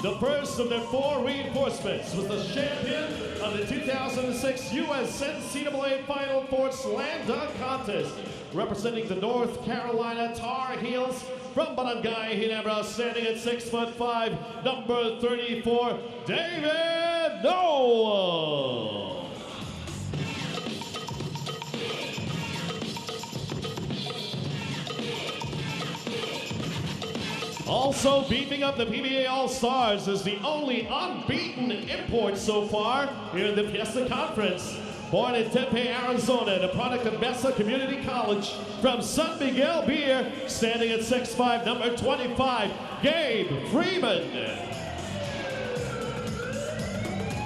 The first of their 4 reinforcements was the champion of the 2006 U.S. NCAA Final Four Slam Dunk Contest, representing the North Carolina Tar Heels from Barangay Ginebra, standing at 6'5", number 34, David Noel. Also beefing up the PBA All-Stars is the only unbeaten import so far here in the Fiesta Conference. Born in Tempe, Arizona, the product of Mesa Community College from San Miguel Beer, standing at 6'5", number 25, Gabe Freeman.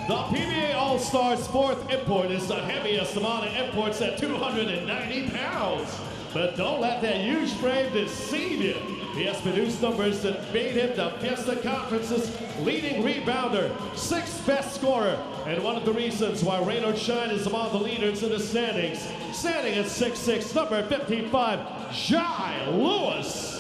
The PBA All-Stars 4th import is the heaviest amount of imports at 290 pounds. But don't let that huge frame deceive you. He has produced numbers that made him the Fiesta Conference's leading rebounder, 6th best scorer, and one of the reasons why Rain or Shine is among the leaders in the standings. Standing at 6'6", number 55, Jai Lewis.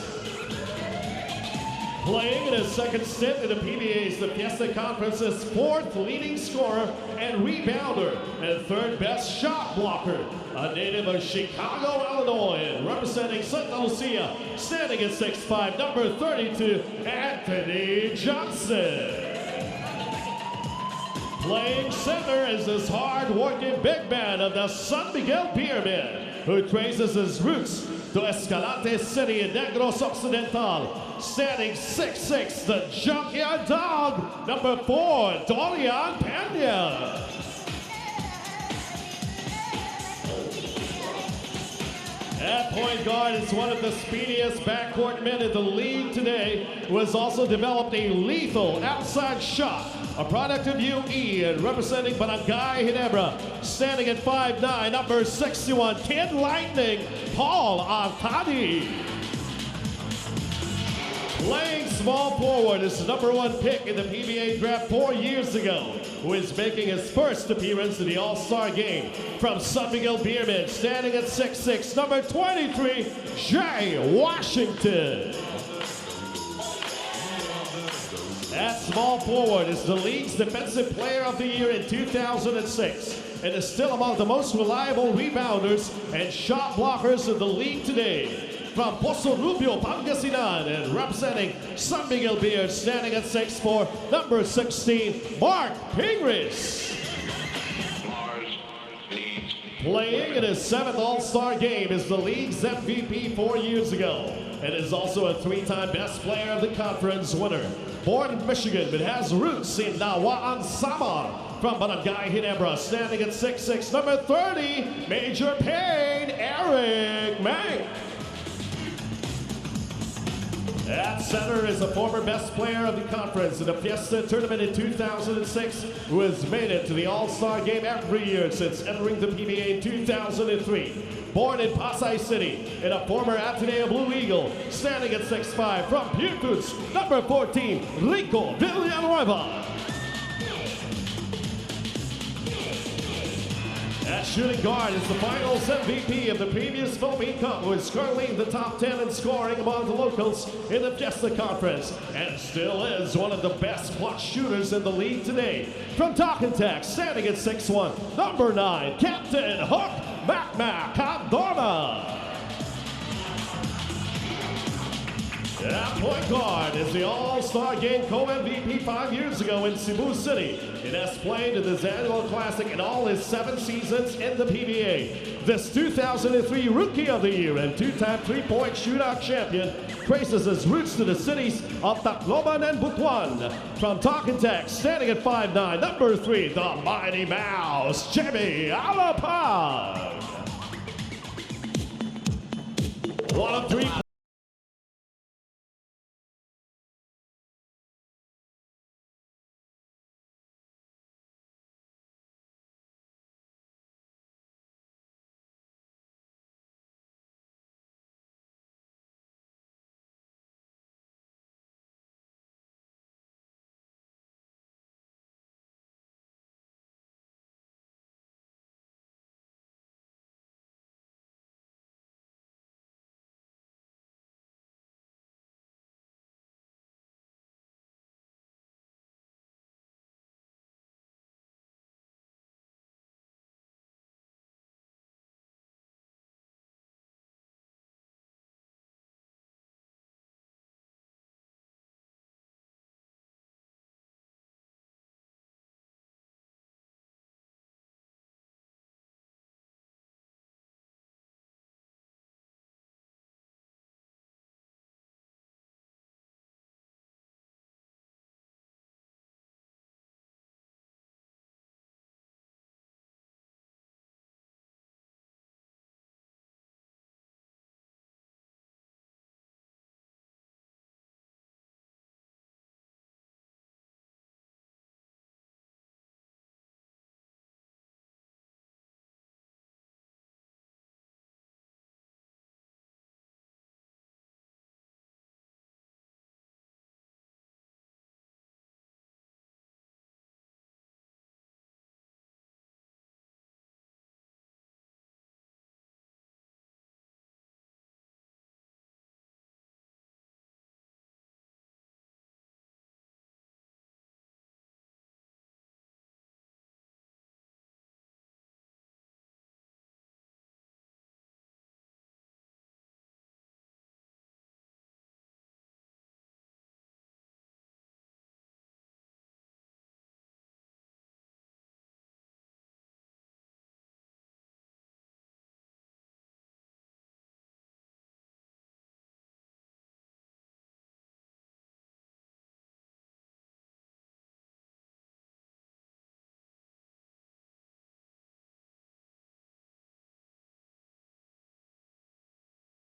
Playing in his second stint in the PBA's the Fiesta Conference's 4th leading scorer and rebounder and 3rd best shot blocker. A native of Chicago, Illinois, representing Santa Lucia, standing at 6'5", number 32, Anthony Johnson. Playing center is this hard-working big man of the San Miguel Beermen, who traces his roots to Escalante City in Negros Occidental. Standing 6'6", the Junkyard Dog, number 4, Dorian Pena. At point guard is one of the speediest backcourt men in the league today, who has also developed a lethal outside shot, a product of UE and representing Barangay Ginebra, standing at 5'9", number 61, Kid Lightning, Paul Artadi. Playing small forward is the number 1 pick in the PBA draft 4 years ago, who is making his first appearance in the All-Star game. From San Miguel Beermen, standing at 6'6", number 23, Jay Washington. At small forward is the league's Defensive Player of the Year in 2006 and is still among the most reliable rebounders and shot blockers in the league today. From Pozo Rubio, Pangasinan, and representing San Miguel Beer, standing at 6'4", number 16, Mark Pingris. Playing in his 7th All-Star game is the league's MVP 4 years ago, and is also a 3-time Best Player of the Conference winner. Born in Michigan, but has roots in Nawaan Samar. From Barangay Ginebra, standing at 6'6", number 30, Major Pain, Eric Mank. At center is a former best player of the conference in the Fiesta tournament in 2006, who has made it to the All-Star game every year since entering the PBA in 2003. Born in Pasay City and a former Ateneo Blue Eagle, standing at 6'5", from Purefoods, number 14, Rico Villanueva. At shooting guard is the finals MVP of the previous Philippine Cup, who is currently in the top 10 in scoring among the locals in the Fiesta Conference, and still is one of the best clutch shooters in the league today. From Talk-N-Text, standing at 6'1", number 9, Captain Hook Macmac Candorna. At point guard is the All-Star Game co-MVP 5 years ago in Cebu City. It has played in this annual classic in all his 7 seasons in the PBA. This 2003 Rookie of the Year and 2-time 3-point shootout champion traces his roots to the cities of Tacloban and Butuan. From Talk-N-Text, standing at 5'9", number 3, the Mighty Mouse, Jimmy Alapag. One of 3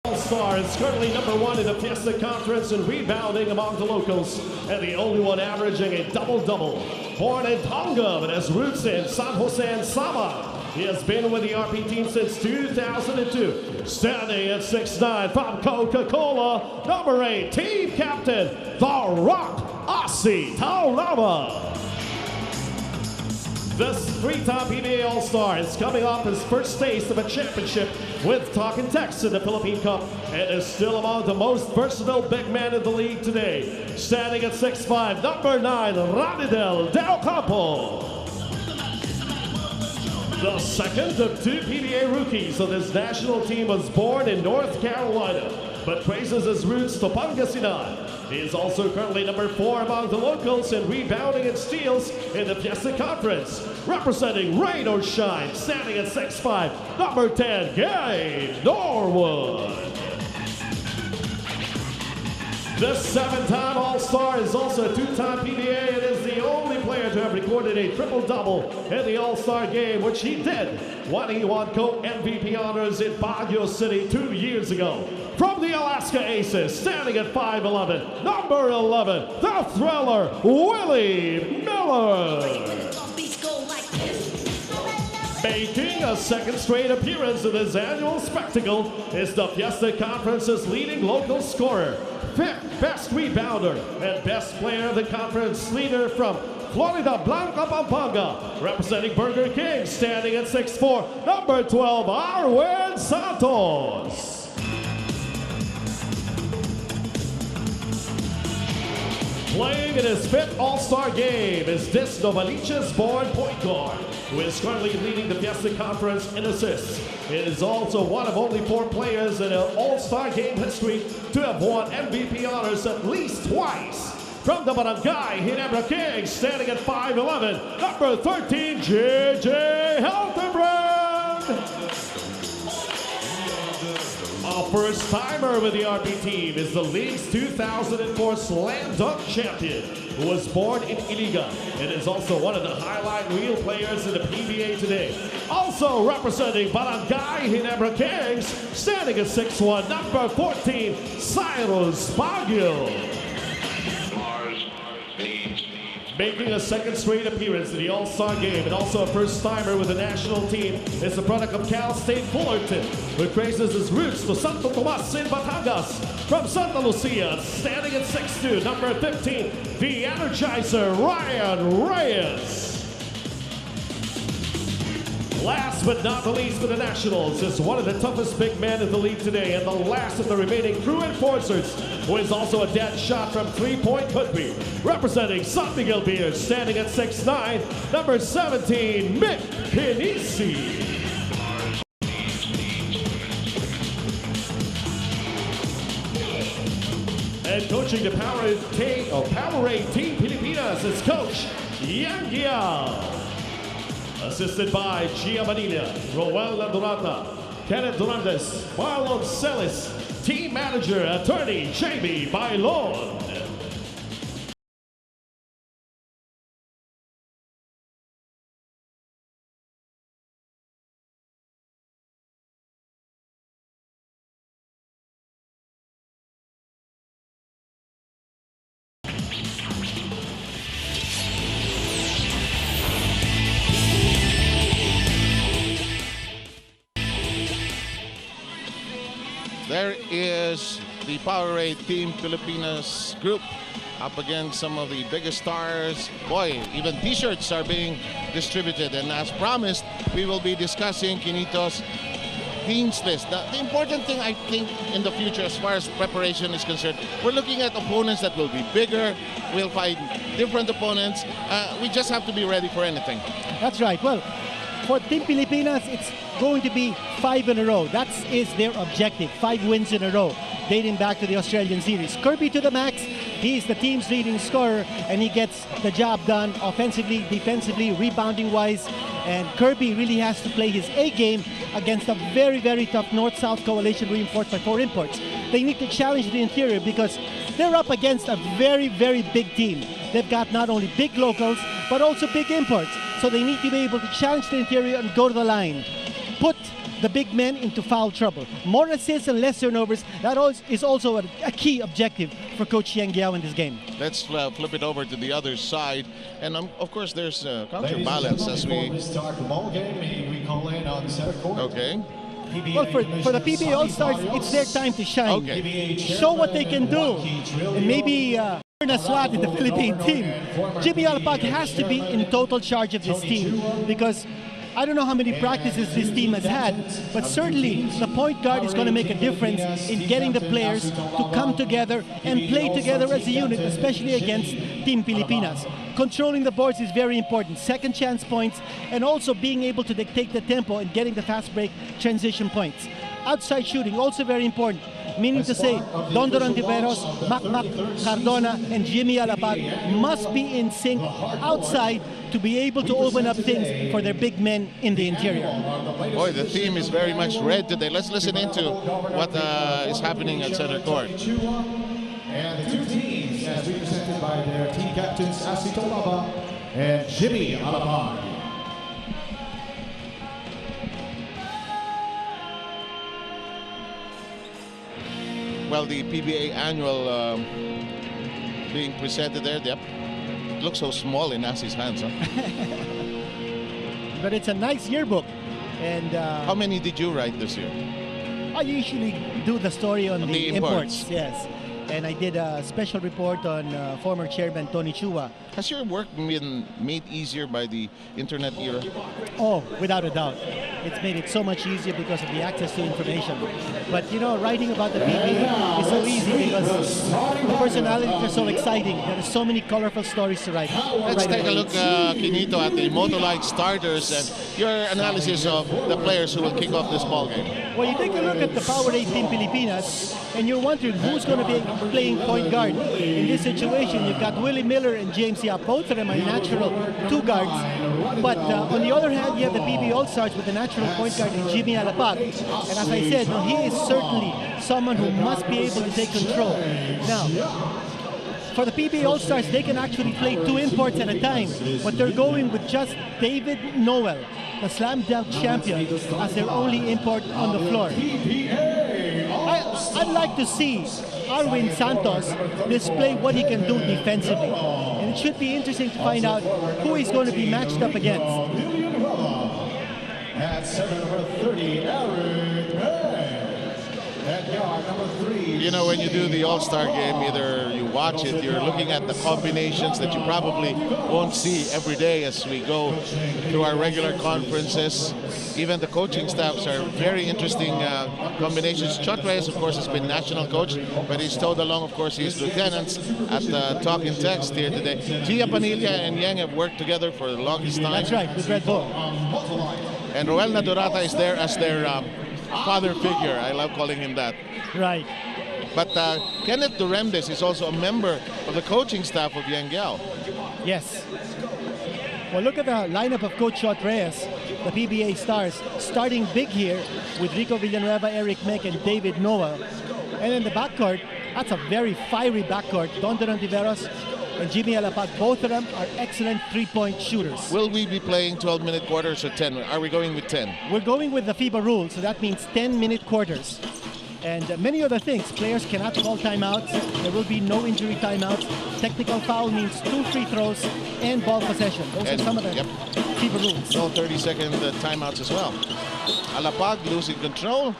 All-Star is currently #1 in the Fiesta Conference in rebounding among the locals, and the only one averaging a double-double. Born in Tonga but has roots in San Jose and Sama, he has been with the RP team since 2002. Standing at 6'9" from Coca-Cola, #8, team captain, The Rock, Aussie Taurava. This three-time PBA All-Star is coming off his first taste of a championship with Talking Tex in the Philippine Cup and is still among the most versatile big men in the league today. Standing at 6'5", #9, Ranidel Del Campo. The second of two PBA rookies of this national team was born in North Carolina, but traces his roots to Pangasinan. He is also currently #4 among the locals in rebounding and steals in the Fiesta Conference. Representing Rain or Shine, standing at 6'5", #10, Gabe Norwood. This 7-time All-Star is also a 2-time PBA and is the only player to have recorded a triple-double in the All-Star game, which he did when he won co-MVP honors in Baguio City 2 years ago. From the Alaska Aces, standing at 5'11", #11, the Thriller, Willie Miller. Making a second straight appearance in this annual spectacle is the Fiesta Conference's leading local scorer, 5th best rebounder, and best player of the conference leader from Florida Blanca, Pampanga. Representing Burger King, standing at 6'4", #12, Arwen Santos. Playing in his 5th All-Star game is this Novaliches-born point guard, who is currently leading the Fiesta Conference in assists. It is also one of only 4 players in an All-Star game history to have won MVP honors at least twice. From the Barangay Ginebra Kings, standing at 5'11", #13, JJ Hildebrand. A first-timer with the RP team is the league's 2004 Slam Dunk champion, who was born in Iligan and is also one of the highlight reel players in the PBA today. Also representing Barangay Ginebra Kings, standing at 6'1", #14, Cyrus Baguio. Making a second straight appearance in the All-Star game and also a first-timer with the national team is the product of Cal State Fullerton, who traces his roots to Santo Tomas in Batangas. From Santa Lucia, standing at 6'2", #15, the Energizer, Ryan Reyes. Last but not the least for the Nationals is one of the toughest big men in the league today and the last of the remaining crew enforcers, who is also a dead shot from three-point country. Representing San Miguel Beers, standing at 6'9", #17, Mick Pinisi. And coaching the Powerade Team Pilipinas is Coach Yang Giao. Assisted by Gia Manila, Roel Landurata, Kenneth Durandes, Marlon Celis, Team Manager, Attorney Jamie Bailon. There is the Powerade Team Pilipinas group up against some of the biggest stars. Boy, even t-shirts are being distributed, and as promised, we will be discussing Quinito's teams list. The important thing, I think, in the future as far as preparation is concerned, we're looking at opponents that will be bigger. We'll find different opponents. We just have to be ready for anything. That's right. Well, for Team Pilipinas, it's going to be 5 in a row. That is their objective, 5 wins in a row, dating back to the Australian series. Kirby to the max, he's the team's leading scorer, and he gets the job done offensively, defensively, rebounding-wise. And Kirby really has to play his A game against a very, very tough North-South coalition reinforced by 4 imports. They need to challenge the interior because they're up against a very, very big team. They've got not only big locals, but also big imports. So they need to be able to challenge the interior and go to the line. Put the big men into foul trouble. More assists and less turnovers, that is also a key objective for Coach Yang Giao in this game. Let's flip it over to the other side. And of course, there's counterbalance as we... start the ball game. We call in on center court. Okay. Well, for the PBA All-Stars, it's their time to shine. Okay. Show what they can do. And maybe earn a slot in the Philippine team. Jimmy Alapag has to be in total charge of this team because I don't know how many practices this team has had, but certainly the point guard is going to make a difference in getting the players to come together and play together as a unit, especially against Team Pilipinas. Controlling the boards is very important. Second chance points and also being able to dictate the tempo and getting the fast break transition points. Outside shooting, also very important. Meaning to say, Dondoran Tiveros, Mac Cardona, and Jimmy Alapag must be in sync outside to be able to open up things for their big men in the interior. Boy, the team is very much red today. Let's listen into what is happening at center court. And the two teams, as represented by their team captains, Asito Lava and Jimmy Alapag. Well, the PBA annual being presented there. Yep. It looks so small in Asi's hands, huh? But it's a nice yearbook. And how many did you write this year? I usually do the story on the imports. Yes. And I did a special report on former chairman Tony Chua. Has your work been made easier by the internet era? Oh, without a doubt. It's made it so much easier because of the access to information. But you know, writing about the PBA is so easy because the personalities are so exciting. There are so many colorful stories to write. Let's take a look, Quinito, at the Motolite starters and your analysis of the players who will kick off this ball game. Well, you take a look at the Powerade Team Pilipinas and you're wondering who's going to be playing point guard. In this situation, you've got Willie Miller and James Yap. Both of them are natural two guards. But on the other hand, you have the PBA All-Stars with the natural point guard in Jimmy Alapag. And as I said, he is certainly someone who must be able to take control. Now, for the PBA All-Stars, they can actually play two imports at a time, but they're going with just David Noel, the slam dunk champion, as their only import on the floor. I'd like to see Arwin Santos display what he can do defensively. And it should be interesting to find out who he's going to be matched up against. At 7 number 30, Eric at yard number 3. You know, when you do the All-Star game, either you watch it, you're looking at the combinations that you probably won't see every day as we go through our regular conferences. Even the coaching staffs are very interesting combinations. Chot Reyes, of course, has been national coach, but he's towed along, of course, his lieutenants at the talking text here today. Gia Panilla and Yang have worked together for the longest time. That's right, with Red Bull. And Roel Nadurata is there as their father figure. I love calling him that. Right. But Kenneth Duremdes is also a member of the coaching staff of Yang Giao. Yes. Well, look at the lineup of Coach Chot Reyes, the PBA Stars, starting big here with Rico Villanueva, Eric Meck, and David Noah. And in the backcourt, that's a very fiery backcourt. Dondoran Tiveros and Jimmy Alapag, both of them are excellent three-point shooters. Will we be playing 12-minute quarters or 10? Are we going with 10? We're going with the FIBA rule, so that means 10-minute quarters. And many other things. Players cannot call timeouts. There will be no injury timeouts. Technical foul means 2 free throws and ball possession. Those are some of the FIBA rules. No 30-second timeouts as well. Alapag losing control.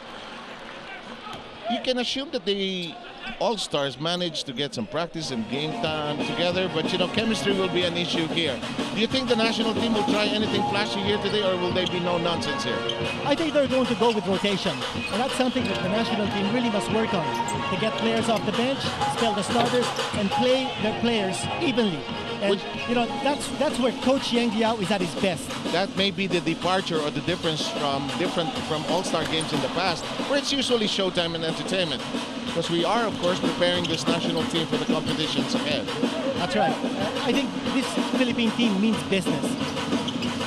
You can assume that the All-Stars managed to get some practice and game time together, but you know, chemistry will be an issue here. Do you think the national team will try anything flashy here today, or will there be no nonsense here? I think they're going to go with rotation, and that's something that the national team really must work on, to get players off the bench, spell the starters, and play their players evenly. And you know, that's where Coach Yang Giao is at his best. That may be the departure or the difference from All-Star games in the past, where it's usually showtime and entertainment. Because we are, of course, preparing this national team for the competitions ahead. That's right. I think this Philippine team means business.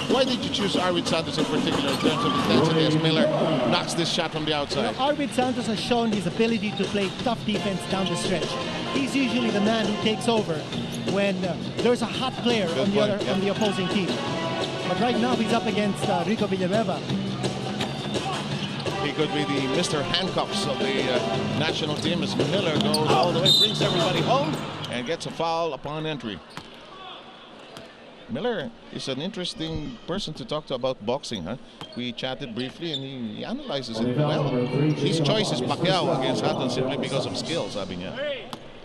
Why did you choose Arwin Santos in particular in terms of intensity as Miller knocks this shot from the outside? You know, Arwin Santos has shown his ability to play tough defense down the stretch. He's usually the man who takes over when there's a hot player on the opposing team. But right now he's up against Rico Villanueva. He could be the Mr. Handcuffs of the national team as Miller goes all the way, brings everybody home, and gets a foul upon entry. Miller is an interesting person to talk to about boxing, huh? We chatted briefly and he analyzes it well. His choice is Pacquiao against Hatton simply because of skill, sabi niya.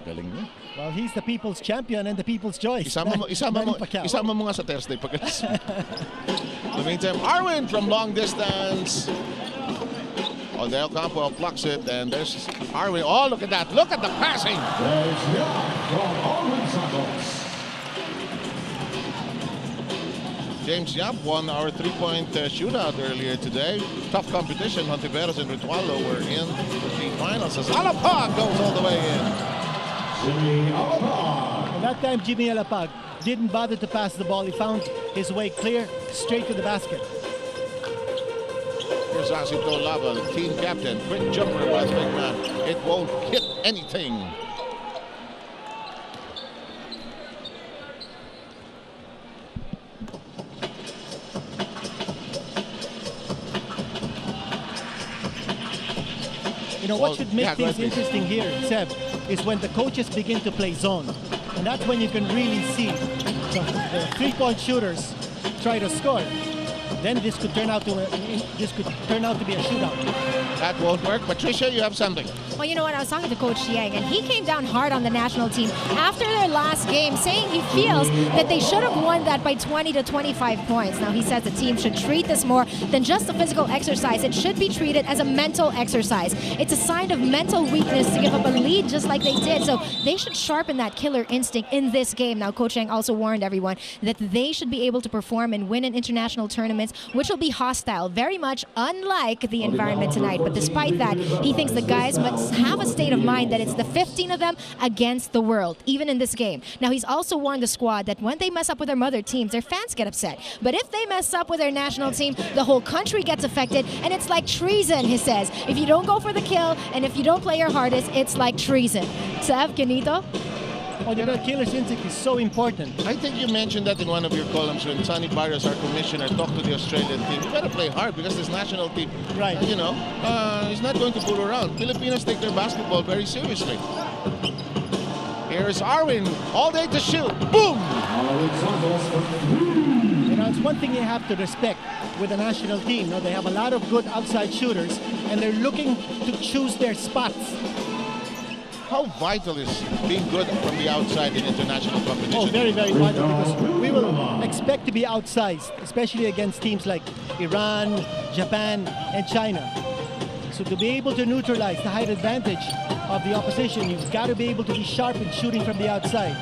Galing niya. Well, he's the people's champion and the people's choice. Isama mo nga sa Thursday pagkalas. In the meantime, Arwin from long distance. Oh, Del Campo plucks it, and there's Arwin. Oh, look at that. Look at the passing. There's Young from Arwin Santos. James Yap won our three-point shootout earlier today. Tough competition. Montiveros and Ritualo were in the finals as Alapag goes all the way in. Jimmy Alapag. And that time, Jimmy Alapag didn't bother to pass the ball. He found his way clear straight to the basket. Here's Asito Lava, the team captain. Quick jumper by the big man. It won't hit anything. You know, what should make things interesting here, Seb, is when the coaches begin to play zone. And that's when you can really see the three-point shooters try to score. Then this could turn out to be a shootout. That won't work. Patricia, you have something. Well, you know what? I was talking to Coach Yang, and he came down hard on the national team after their last game, saying he feels that they should have won that by 20 to 25 points. Now, he says the team should treat this more than just a physical exercise. It should be treated as a mental exercise. It's a sign of mental weakness to give up a lead just like they did. So they should sharpen that killer instinct in this game. Now, Coach Yang also warned everyone that they should be able to perform and win in international tournaments, which will be hostile, very much unlike the environment tonight. But despite that, he thinks the guys must have a state of mind that it's the 15 of them against the world, even in this game. Now, he's also warned the squad that when they mess up with their mother teams, their fans get upset. But if they mess up with their national team, the whole country gets affected, and it's like treason, he says. If you don't go for the kill, and if you don't play your hardest, it's like treason. Sav, Canito? Oh, the killer's instinct is so important. I think you mentioned that in one of your columns when Sonny Barrios, our commissioner, talked to the Australian team. You gotta play hard because this national team, right? You know, he's not going to fool around. Filipinos take their basketball very seriously. Here's Arwin, all day to shoot. Boom! You know, it's one thing you have to respect with the national team. You know, they have a lot of good outside shooters, and they're looking to choose their spots. How vital is being good from the outside in international competition? Oh, very, very vital, because we will expect to be outsized, especially against teams like Iran, Japan, and China. So to be able to neutralize the height advantage of the opposition, you've got to be able to be sharp in shooting from the outside.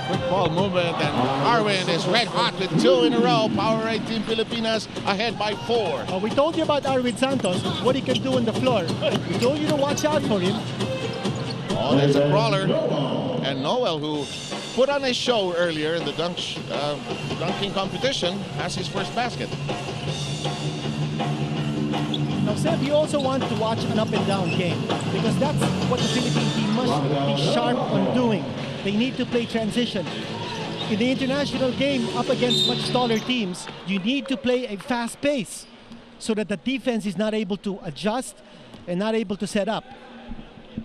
Quick ball movement, and Arwin is red hot with 2 in a row. Powerade Team Pilipinas ahead by 4. Oh, we told you about Arwin Santos, what he can do on the floor. We told you to watch out for him. Oh, there's a crawler. And Noel, who put on a show earlier in the dunking competition, has his first basket. Now, Seb, you also want to watch an up-and-down game, because that's what the Philippine team must be sharp on doing. They need to play transition. In the international game, up against much taller teams, you need to play a fast pace so that the defense is not able to adjust and not able to set up.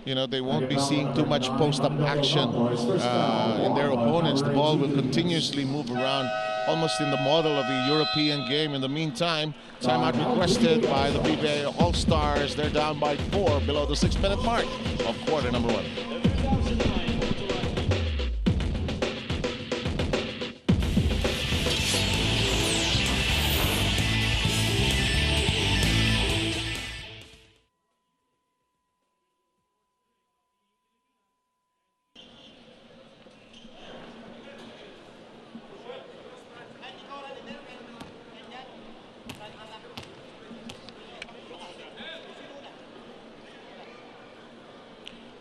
You know, they won't be seeing too much post-up action in their opponents. The ball will continuously move around, almost in the model of the European game. In the meantime, timeout requested by the PBA All-Stars. They're down by 4 below the 6-minute mark of quarter number 1.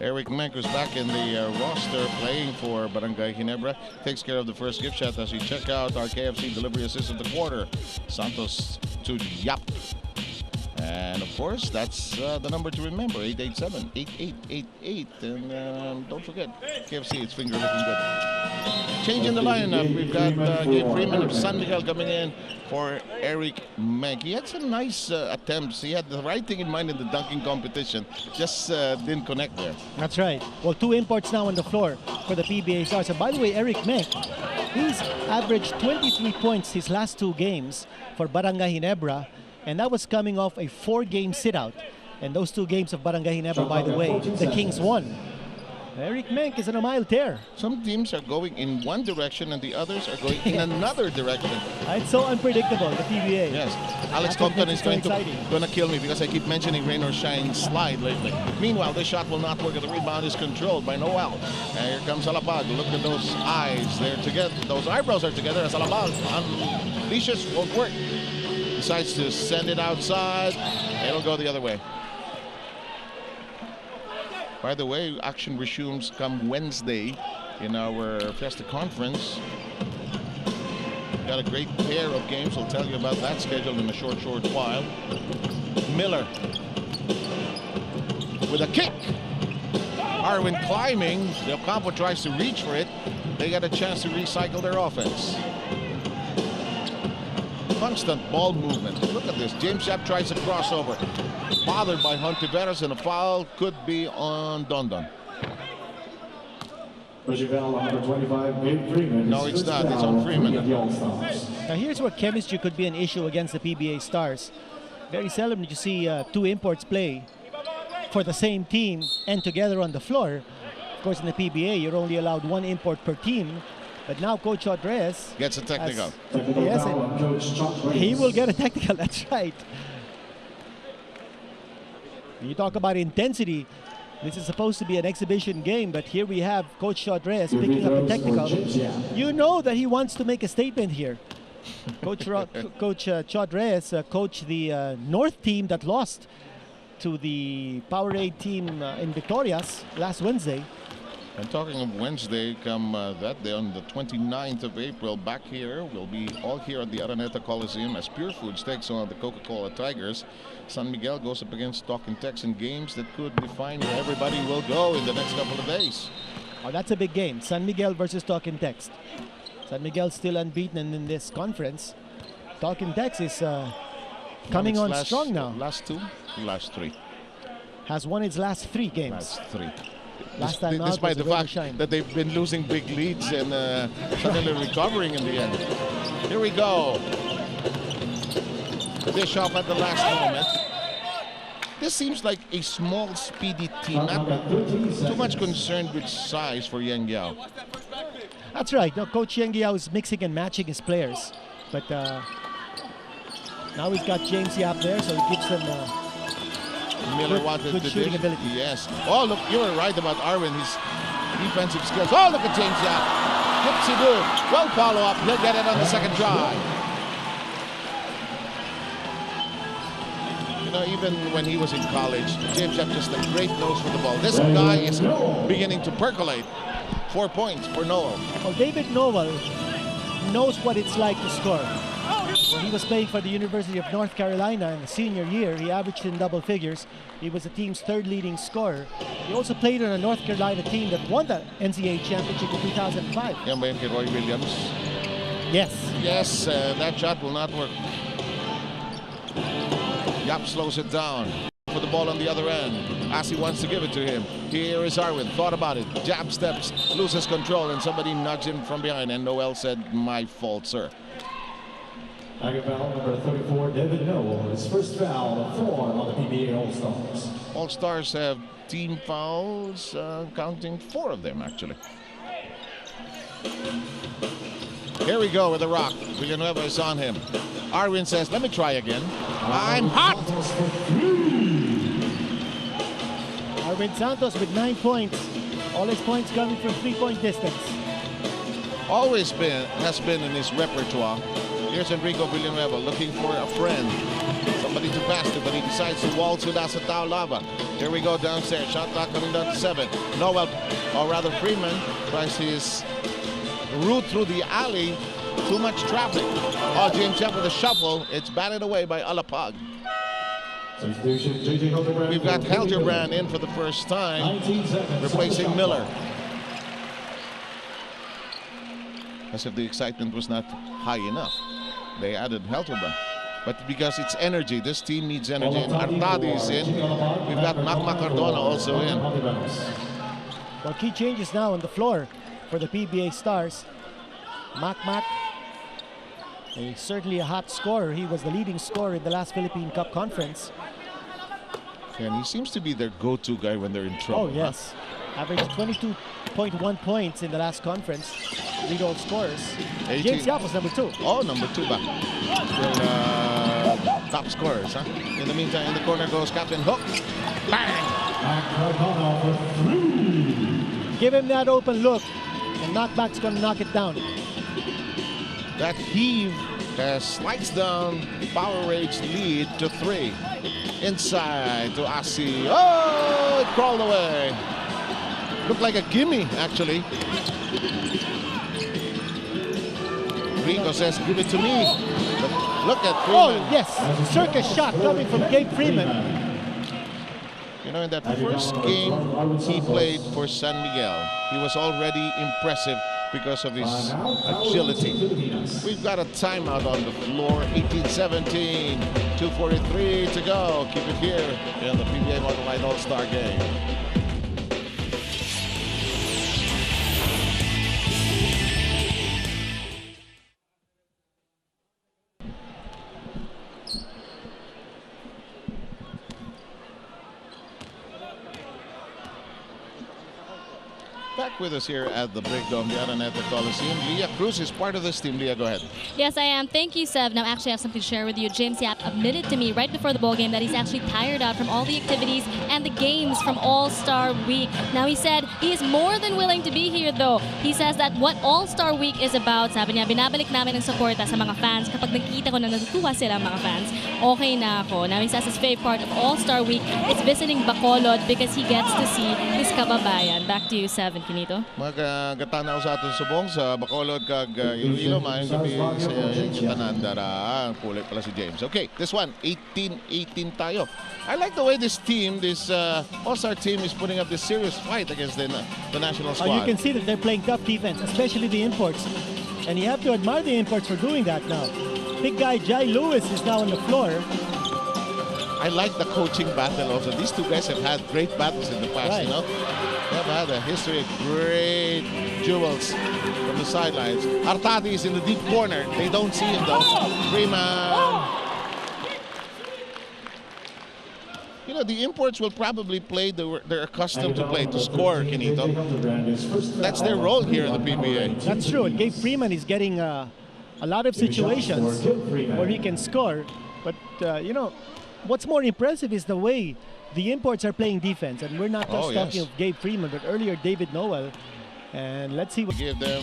Eric Mencos back in the roster playing for Barangay Ginebra. Takes care of the first gift shot as we check out our KFC delivery assist of the quarter. Santos to Yap. And of course, that's the number to remember, 887-8888. And don't forget, KFC, its finger looking good. Changing the lineup, we've got Gabe Freeman of San Miguel coming in for Eric Menk. He had some nice attempts. He had the right thing in mind in the dunking competition. Just didn't connect there. That's right. Well, 2 imports now on the floor for the PBA Stars. And by the way, Eric Menk, he's averaged 23 points his last 2 games for Barangay Ginebra. And that was coming off a 4-game sit-out. And those 2 games of Barangay Ginebra, by the way, the Kings won. Eric Menk is on a mild tear. Some teams are going in one direction and the others are going in another direction. It's so unpredictable, the PBA. Yes. Alex Compton is going to kill me because I keep mentioning rain or shine slide lately. Meanwhile, this shot will not work and the rebound is controlled by Noel. And here comes Alapag. Look at those eyes. They're together. Those eyebrows are together as Alapag unleashes, won't work. Decides to send it outside. It'll go the other way. By the way, action resumes come Wednesday in our Fiesta Conference. Got a great pair of games. We'll tell you about that schedule in a short while. Miller with a kick. Arwin climbing. The Ocampo tries to reach for it. They got a chance to recycle their offense. Constant ball movement. Look at this. James Yap tries a crossover. Bothered by Hontiveros, and a foul could be on Dondon. No, it's not. It's on Freeman. Now here's where chemistry could be an issue against the PBA Stars. Very seldom do you see 2 imports play for the same team and together on the floor. Of course, in the PBA, you're only allowed 1 import per team. But now Coach Odres gets a technical. Yes, he will get a technical. That's right. You talk about intensity. This is supposed to be an exhibition game, but here we have Coach Odres picking up a technical. You know that he wants to make a statement here. Coach Chodres coached the North team that lost to the Powerade team in Victorias last Wednesday. And talking of Wednesday, come that day on the 29th of April, back here, we'll be all here at the Araneta Coliseum as Pure Foods takes on the Coca-Cola Tigers. San Miguel goes up against Talking Tex in games that could define where everybody will go in the next couple of days. Oh, that's a big game. San Miguel versus Talking Tex. San Miguel still unbeaten in this conference. Talking Tex is coming on strong now. Last 2, last 3. Has won its last 3 games. Last 3. Last time out, despite the fact that they've been losing big leads and suddenly recovering in the end. Here we go. Dish off at the last moment. This seems like a small, speedy team, not too much concerned with size for Yang Yao. That's right. No, Coach Yang Yao is mixing and matching his players. But now he's got James Yap there, so he gives them Miller wanted good to shooting dish. ability. Yes. Oh, look, you were right about Arwin, his defensive skills. Oh, look at James Yap. Hipsy-doo. Well follow-up. He'll get it on the second try. You know, even when he was in college, James Yap just a great nose for the ball. This guy is beginning to percolate. 4 points for Noel. Well, David Noel knows what it's like to score. When he was playing for the University of North Carolina in the senior year, he averaged in double figures. He was the team's 3rd leading scorer. He also played on a North Carolina team that won the NCAA championship in 2005. Yan ba yung kay Roy Williams? Yes. Yes, that shot will not work. Yap slows it down. For the ball on the other end, as he wants to give it to him. Here is Arwin, thought about it, jab steps, loses control, and somebody nudged him from behind, and Noel said, my fault, sir. Foul number 34, David Noel, his first foul of 4 on the PBA All-Stars. All-Stars have team fouls, counting 4 of them, actually. Here we go with the rock. Villanueva is on him. Arwin says, let me try again. I'm hot! Arwin Santos with 9 points. All his points coming from 3-point distance. Always has been in his repertoire. Here's Enrico Villanueva looking for a friend. Somebody to pass to, but he decides to waltz with Asatao Lava. Here we go downstairs. Shot clock coming down to 7. Noel, or rather Freeman, tries his route through the alley. Too much traffic. Oh, James Yap with a shuffle. It's batted away by Alapag. We've got Helterbrand in for the first time, replacing Miller. As if the excitement was not high enough. They added Helterbrand. But because it's energy, this team needs energy. And Artadi is in. We've got Macmac Cardona also in. Well, key changes now on the floor for the PBA Stars. Macmac, certainly a hot scorer. He was the leading scorer in the last Philippine Cup Conference. And he seems to be their go-to guy when they're in trouble. Oh, yes. Averaged 22.1 points in the last conference. Lead all scorers. 18. James Yap was number 2. Oh, number 2 ba? Still top scorers, huh? In the meantime, in the corner goes Captain Hook. Bang! Give him that open look, and Knockback's going to knock it down. That heave slides down Power Rage's lead to 3. Inside to Asi. Oh, it crawled away. Looked like a gimme, actually. Rico says, give it to me. But look at Freeman. Oh, yes. Circus shot coming from Gabe Freeman. You know, in that first game he played for San Miguel, he was already impressive because of his agility. We've got a timeout on the floor, 18-17, 2:43 to go. Keep it here in the PBA Worldwide All-Star game. Back with us here at the Breakdown, the Araneta Coliseum. Leah Cruz is part of this team. Leah, go ahead. Yes, I am. Thank you, Sev. Now, actually, I have something to share with you. James Yap admitted to me right before the ball game that he's actually tired out from all the activities and the games from All-Star Week. Now, he said he is more than willing to be here, though. He says that what All-Star Week is about, sabi niya, binabalik namin ang suporta sa mga fans. Kapag nakikita ko na natutuwa sila mga fans, okay na ako. Now, he says his favorite part of All-Star Week is visiting Bacolod because he gets to see his kababayan. Back to you, Sev and Kinito. Gatanaw sa aton subong sa Bacolod kag Iloilo, maayong gabi sa tanan dara. Kulit pala si James. Okay, this one 18-18 tayo. I like the way this team, this All-Star team is putting up this serious fight against the national squad. You can see that they're playing tough defense, especially the imports. And you have to admire the imports for doing that now. Big guy Jai Lewis is now on the floor. I like the coaching battle also. These two guys have had great battles in the past, right. You know. They've had a history of great duels from the sidelines. Artadi is in the deep corner. They don't see him though. Freeman. You know, the imports will probably play, they're accustomed to play, to score, Kinito. That's their role here in the PBA. That's true. And Gabe Freeman is getting a lot of situations where he can score. But, you know, what's more impressive is the way the imports are playing defense. And we're not just talking of Gabe Freeman, but earlier David Noel. And let's see what... Give them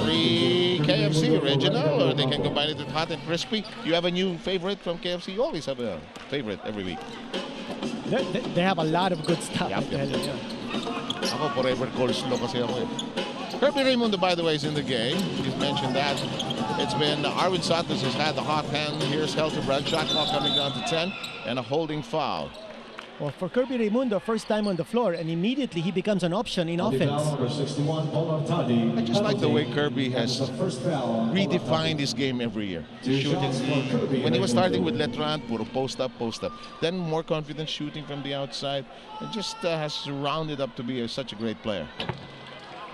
free KFC original, or they can combine it with hot and crispy. You have a new favorite from KFC? You always have a favorite every week. They have a lot of good stuff. Yep. Ako forever coleslaw kasi ako eh. Kirby Raimundo, by the way, is in the game. He's mentioned that. It's been Arwin Santos has had the hot hand. Here's Helterbrand. Shot clock coming down to 10 and a holding foul. Well, for Kirby Raimundo, first time on the floor, and immediately he becomes an option in offense. I just like the way Kirby has redefined his game every year. Shooting. When he was starting with Letrand, puro post up. Then more confident shooting from the outside. And just has rounded up to be such a great player.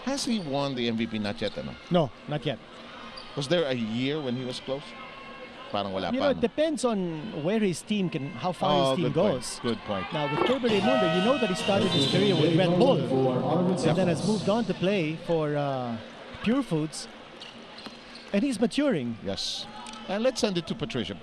Has he won the MVP? Not yet, no? No, not yet. Was there a year when he was close? Parang wala you pa. know, it depends on where his team can, how far his team goes. Good point. Now with Kirby Raimundo, you know that he started his career with Red Bull and then has moved on to play for Pure Foods, and he's maturing. Yes. And let's send it to Patricia.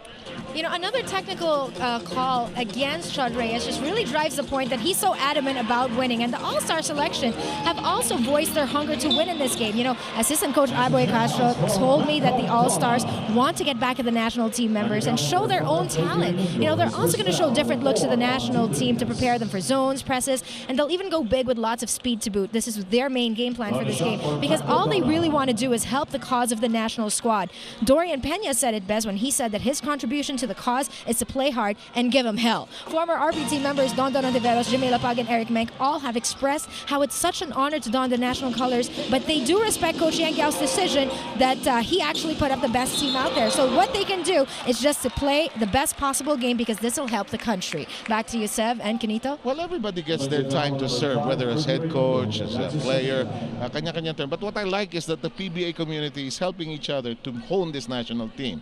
You know, another technical call against Chad Reyes just really drives the point that he's so adamant about winning. And the All-Star selection have also voiced their hunger to win in this game. You know, assistant coach Aboy Castro told me that the All-Stars want to get back at the national team members and show their own talent. You know, they're also going to show different looks to the national team to prepare them for zones, presses, and they'll even go big with lots of speed to boot. This is their main game plan for this game because all they really want to do is help the cause of the national squad. Dorian Pena said said it best when he said that his contribution to the cause is to play hard and give him hell. Former RP members Don Ontiveros, Jimmy Lapag, and Eric Menk all have expressed how it's such an honor to don the national colors, but they do respect Coach Yang Yao's decision that he actually put up the best team out there. So what they can do is just to play the best possible game because this will help the country. Back to you, Sev and Kenito. Well, everybody gets their time to serve, whether as head coach, as a player, kanya-kanya turn. But what I like is that the PBA community is helping each other to hone this national team.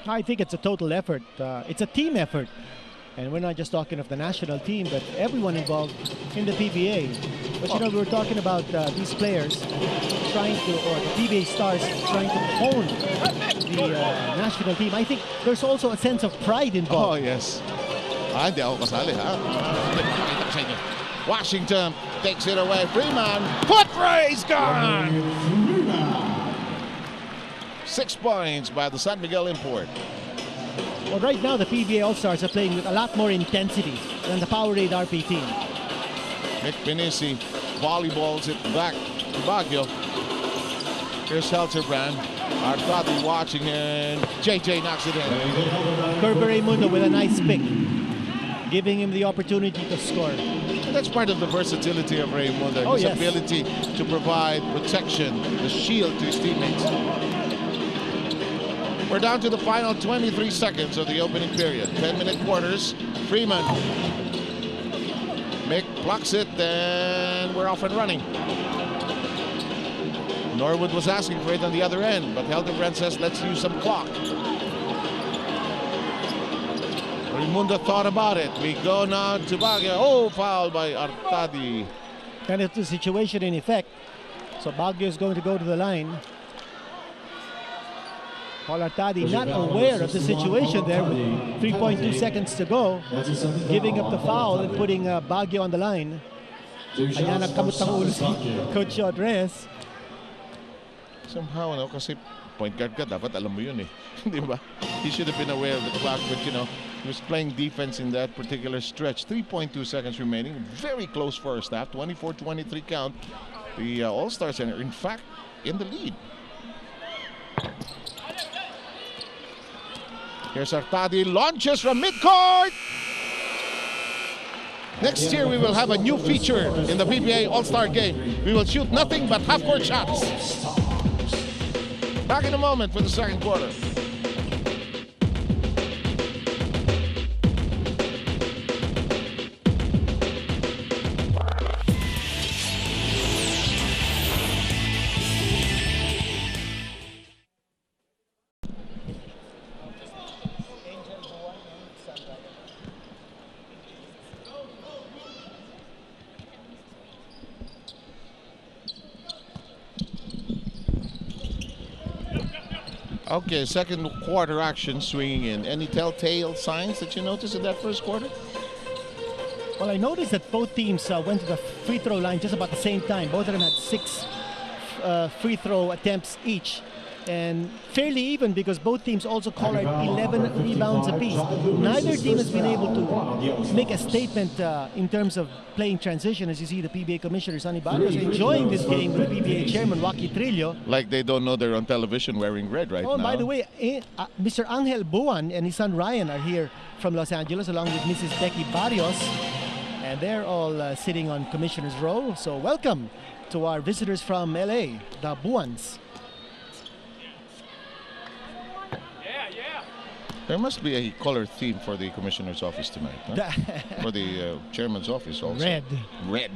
I think it's a total effort. It's a team effort. And we're not just talking of the national team, but everyone involved in the PBA. But you know, we were talking about these players trying to, or the PBA stars trying to hone the national team. I think there's also a sense of pride involved. Oh, yes. Hindi ako kasali, ha? Washington takes it away. Freeman, foot race, gone! 6 points by the San Miguel import. Well, right now the PBA All-Stars are playing with a lot more intensity than the Powerade RP team. Nick Pinisi volleyballs it back to Baguio. Here's Helterbrand. Artadi watching, and JJ knocks it in. Kirby Raimundo with a nice pick, giving him the opportunity to score. And that's part of the versatility of Raimundo. Oh, his yes. ability to provide protection, the shield to his teammates. We're down to the final 23 seconds of the opening period. 10-minute quarters. Freeman. Mick blocks it, and we're off and running. Norwood was asking for it on the other end, but Helderbrand says, let's use some clock. Raimundo thought about it. We go now to Baguio. Oh, foul by Artadi. And it's the situation in effect. So Baguio is going to go to the line. Paul Artadi not aware of the situation there with 3.2 seconds to go, giving up the foul and putting Baguio on the line. Ayan ang kamutang ulo si Coach Rodriguez. Somehow, no, kasi point guard ka, dapat alam mo yun eh. Di ba? He should have been aware of the clock, but you know, he was playing defense in that particular stretch. 3.2 seconds remaining. Very close first half. 24-23 count. The All-Stars are, in fact, in the lead. Here's Artadi, launches from midcourt. Next year we will have a new feature in the PBA All-Star game. We will shoot nothing but half-court shots. Back in a moment for the second quarter. Okay, second quarter action swinging in. Any telltale signs that you noticed in that first quarter? Well, I noticed that both teams went to the free throw line just about the same time. Both of them had 6 free throw attempts each. And fairly even because both teams also collared 11 rebounds apiece. Neither team has been able to make a statement in terms of playing transition. As you see, the PBA Commissioner, Sonny Barrios, enjoying this game with the PBA Chairman, Joaquin Trillo. Like they don't know they're on television wearing red right now. Oh, by the way, Mr. Angel Buwan and his son Ryan are here from Los Angeles, along with Mrs. Becky Barrios. And they're all sitting on Commissioner's Row. So welcome to our visitors from LA, the Buwans. There must be a color theme for the commissioner's office tonight, huh? For the chairman's office also. Red. Red.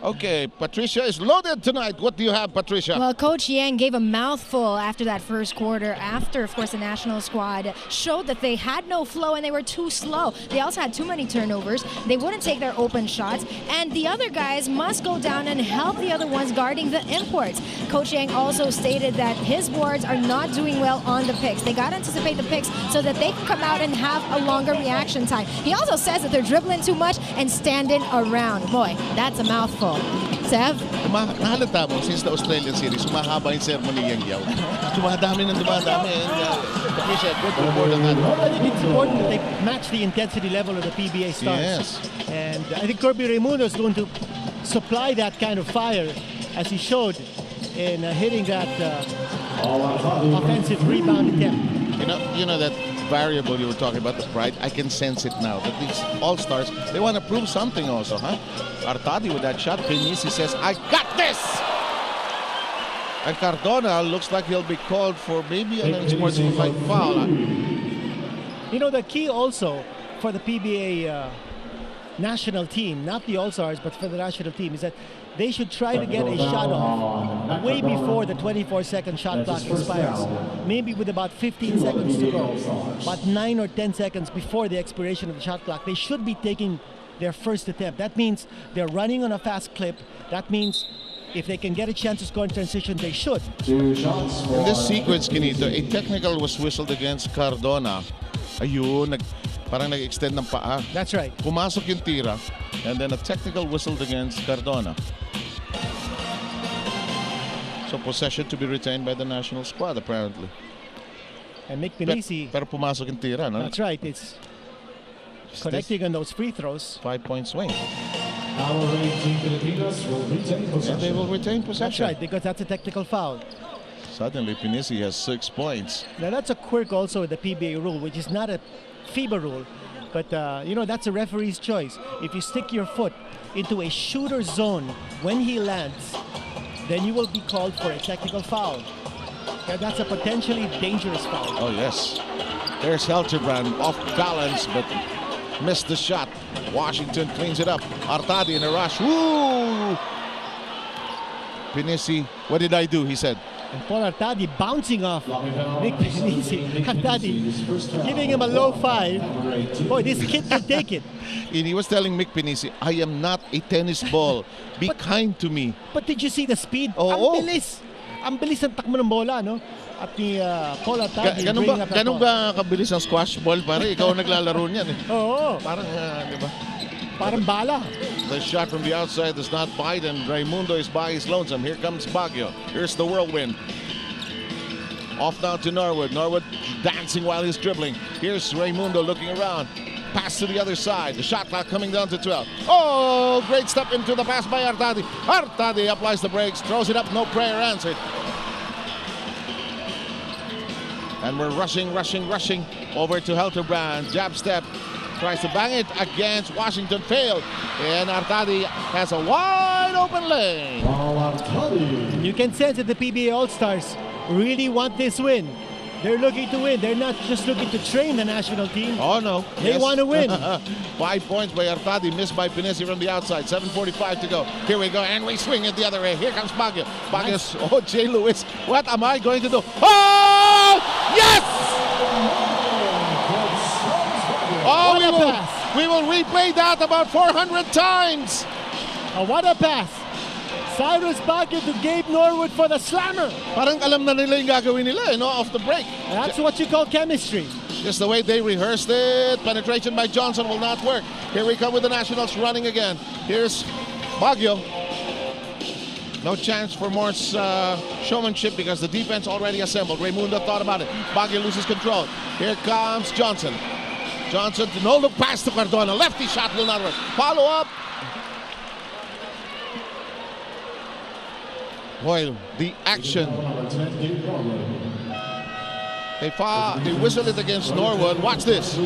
Okay, Patricia is loaded tonight. What do you have, Patricia? Well, Coach Yang gave a mouthful after that first quarter. After, of course, the national squad showed that they had no flow and they were too slow. They also had too many turnovers. They wouldn't take their open shots. And the other guys must go down and help the other ones guarding the imports. Coach Yang also stated that his boards are not doing well on the picks. They got to anticipate the picks so that they can come out and have a longer reaction time. He also says that they're dribbling too much and standing around. Boy, that's a mouthful. Sev? Nahalata mo, since the Australian series, sumahaba yung ceremony Yang Yao. Dumadami ng dumadami. And Patricia, good report on that. Well, I think it's important that they match the intensity level of the PBA stars. Yes. And I think Kirby Raimundo is going to supply that kind of fire as he showed in hitting that offensive rebound attempt. You know that variable you were talking about, the pride. I can sense it now. But these All-Stars, they want to prove something also, huh? Artadi with that shot. Pinisi says, "I got this." And Cardona looks like he'll be called for maybe an unsportsmanlike foul. You know, the key also for the PBA national team, not the All-Stars, but for the national team, is that they should try to get a shot off way before the 24-second shot clock expires. Maybe with about 15 seconds to go. About 9 or 10 seconds before the expiration of the shot clock, they should be taking their first attempt. That means they're running on a fast clip. That means if they can get a chance to score in transition, they should. In this sequence, Kinito, a technical was whistled against Cardona. Ayun, parang nag-extend ng paa. That's right. Pumasok yung tira, and then a technical whistled against Cardona. So possession to be retained by the national squad, apparently. And Mick Pinisi. Pero pumasok yung tira, no? That's right. It's connecting on those free throws. 5-point swing. Our Team Filipinas will retain possession. And they will retain possession. That's right, because that's a technical foul. Suddenly, Pinisi has 6 points. Now that's a quirk also with the PBA rule, which is not a FIBA rule, but you know, that's a referee's choice. If you stick your foot into a shooter zone when he lands, then you will be called for a technical foul. Yeah, that's a potentially dangerous foul. Oh yes. There's Helterbrand off balance, but missed the shot. Washington cleans it up. Artadi in a rush. Woo! Pinisi, what did I do? He said. And Paul Artadi bouncing off Nick Pinisi. Artadi giving him a low 5. Boy, this kid can take it. And he was telling Mick Pinisi, I am not a tennis ball. Be kind to me. But did you see the speed? Oo. Ang bilis. Ang bilis ng takbo ng bola, no? At ni Paul Artadi. Ganun ba kabilis ang squash ball, pare? Ikaw naglalaro niyan eh. Oo. Parang, di ba? Parang bala. The shot from the outside does not bite, and Raimundo is by his lonesome. Here comes Baguio. Here's the whirlwind. Off now to Norwood. Norwood dancing while he's dribbling. Here's Raimundo looking around. Pass to the other side. The shot clock coming down to 12. Oh, great step into the pass by Artadi. Artadi applies the brakes, throws it up, no prayer answered. And we're rushing over to Helterbrand. Jab step. Tries to bang it against Washington, failed. And Artadi has a wide open lane. You can sense that the PBA All-Stars really want this win. They're looking to win. They're not just looking to train the national team. Oh, no. They want to win. 5 points by Artadi, missed by Pinisi from the outside. 7:45 to go. Here we go, and we swing it the other way. Here comes Baguio. Baguio's, oh, J. Lewis, what am I going to do? Oh, yes! Oh, we will replay that about 400 times. What a pass. Cyrus Baguio to Gabe Norwood for the slammer. Parang alam na nila yung gagawin nila, off the break. That's what you call chemistry. Just the way they rehearsed it. Penetration by Johnson will not work. Here we come with the Nationals running again. Here's Baguio. No chance for more showmanship because the defense already assembled. Raimundo thought about it. Baguio loses control. Here comes Johnson. Johnson, no look pass to Cardona. Lefty shot will not work. Follow up. Boy, the action. They whistled it against Norwood. Watch this. Now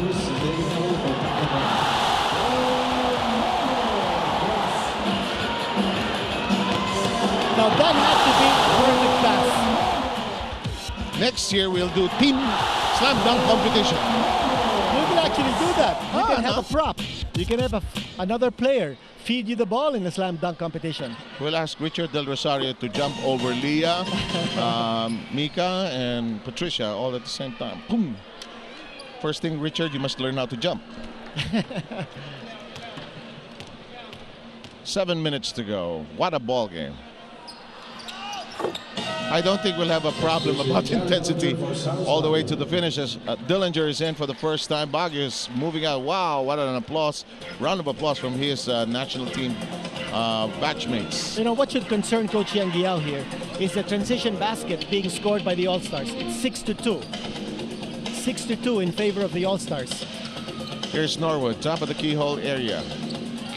that had to be a perfect pass. Next year we'll do team slam dunk competition. You can actually do that. You can have a prop. You can have another player feed you the ball in the slam dunk competition. We'll ask Richard Del Rosario to jump over Leah, Mika, and Patricia all at the same time. Boom. First thing, Richard, you must learn how to jump. 7 minutes to go. What a ball game. I don't think we'll have a problem about intensity all the way to the finishes. Dillinger is in for the first time. Baguio is moving out. Wow, what an applause. Round of applause from his national team batchmates. You know, what should concern Coach Yang Giao here is the transition basket being scored by the All-Stars. It's 6-2. 6-2 in favor of the All-Stars. Here's Norwood, top of the keyhole area.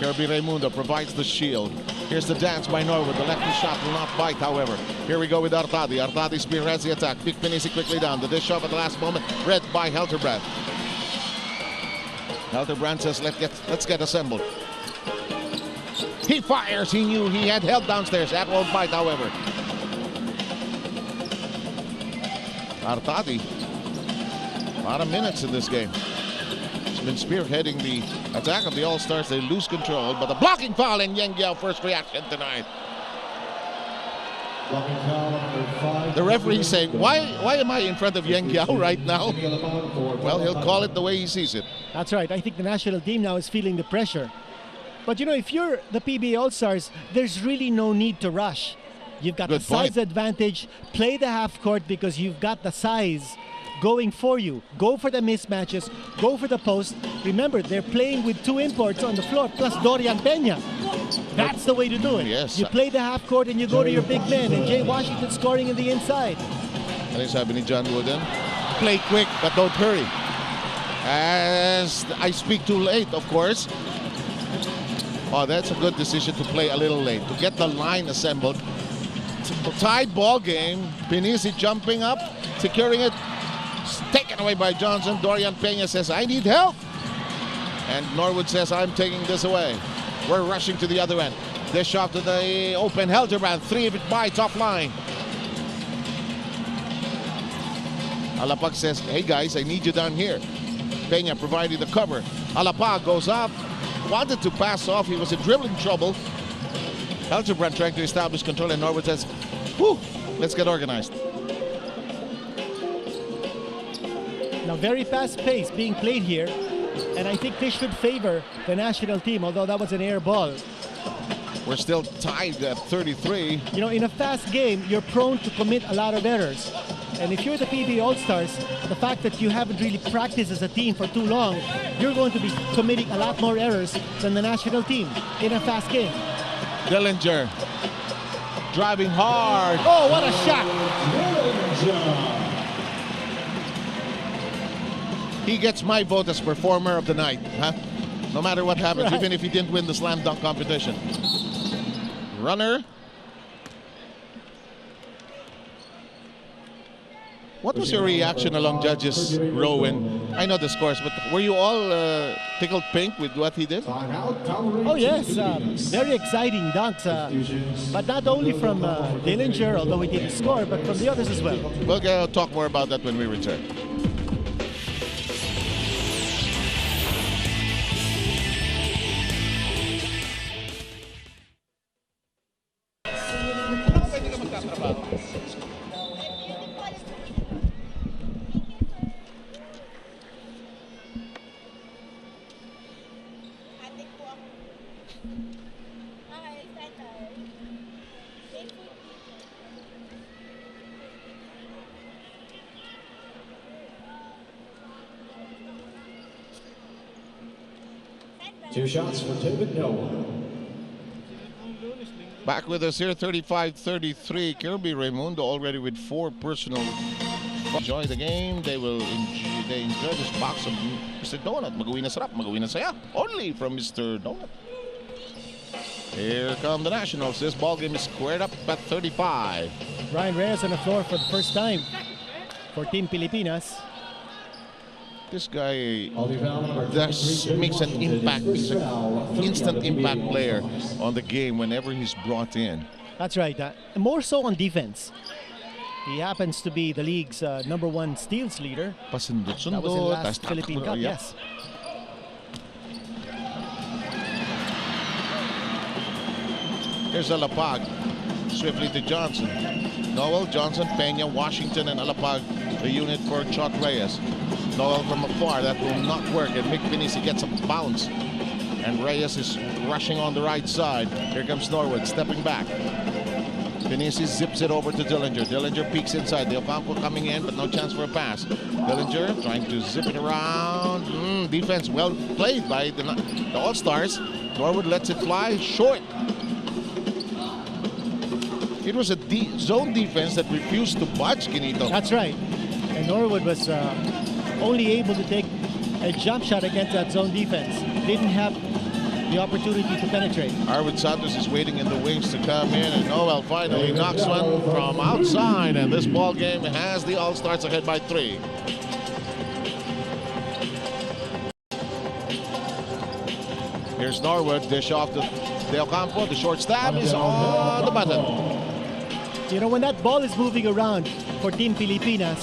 Kirby Raimundo provides the shield. Here's the dance by Norwood. The lefty shot will not bite, however. Here we go with Artadi. Artadi spearheads the attack. Vic Pinisi quickly down. The dish off at the last moment. Read by Helterbrand. Helterbrand says, let's get assembled. He fires. He knew he had help downstairs. That won't bite, however. Artadi. A lot of minutes in this game. He's been spearheading the attack of the All-Stars. They lose control, but the blocking foul in Yang Giao, first reaction tonight. The referee saying, why am I in front of Yang Giao right now? Well, he'll call it the way he sees it. That's right. I think the national team now is feeling the pressure. But you know, if you're the PBA All-Stars, there's really no need to rush. You've got the size advantage. Play the half court because you've got the size going for you. Go for the mismatches. Go for the post. Remember, they're playing with 2 imports on the floor plus Dorian Peña. That's the way to do it. Yes. You play the half court and you go to your big men. And Jay Washington scoring in the inside. Ano yung sabi ni John Wooden? Play quick, but don't hurry. As I speak too late, of course. Oh, that's a good decision to play a little late. To get the line assembled. Tied ball game. Pinisi jumping up, securing it. Taken away by Johnson. Dorian Peña says, I need help. And Norwood says, I'm taking this away. We're rushing to the other end. Dish off to the open Helterbrand. 3 of it bites offline. Alapag says, hey guys, I need you down here. Peña providing the cover. Alapag goes up. Wanted to pass off. He was in dribbling trouble. Helterbrand trying to establish control, and Norwood says, whew, let's get organized. Now, very fast pace being played here. And I think this should favor the national team, although that was an air ball. We're still tied at 33. You know, in a fast game, you're prone to commit a lot of errors. And if you're the PBA All-Stars, the fact that you haven't really practiced as a team for too long, you're going to be committing a lot more errors than the national team in a fast game. Dillinger driving hard. Oh, what a shot! He gets my vote as performer of the night, huh? No matter what happens, even if he didn't win the slam dunk competition. Runner. What was your reaction along judges' row? And I know the scores, but were you all tickled pink with what he did? Oh yes, very exciting dunks. But not only from Dillinger, although he didn't score, but from the others as well. We'll talk more about that when we return. Two shots for David Noah. Back with us here, 35-33. Kirby Raimundo already with 4 personal. Enjoy the game. They enjoy this box of Mr. Donut. Magawin na sarap, magawin na saya. Only from Mr. Donut. Here come the Nationals. This ball game is squared up at 35. Ryan Reyes on the floor for the first time for Team Pilipinas. This guy makes an impact. He's an instant impact player on the game whenever he's brought in. That's right. More so on defense. He happens to be the league's #1 steals leader. That was in last Philippine Cup, yes. Here's Alapag. Swiftly to Johnson. Noel, Johnson, Peña, Washington, and Alapag, the unit for Chot Reyes. Noel from afar, that will not work, and Mick Pinisi gets a bounce. And Reyes is rushing on the right side. Here comes Norwood, stepping back. Pinisi zips it over to Dillinger. Dillinger peeks inside. The Ocampo coming in, but no chance for a pass. Dillinger trying to zip it around. Defense well played by the All-Stars. Norwood lets it fly short. It was a zone defense that refused to budge, Quinito. That's right. And Norwood was only able to take a jump shot against that zone defense. Didn't have the opportunity to penetrate. Arvid Santos is waiting in the wings to come in, and Noel finally knocks one from outside, and this ball game has the All-Stars ahead by 3. Here's Norwood, dish off to De Ocampo. The short stab is on the button. You know, when that ball is moving around for Team Pilipinas,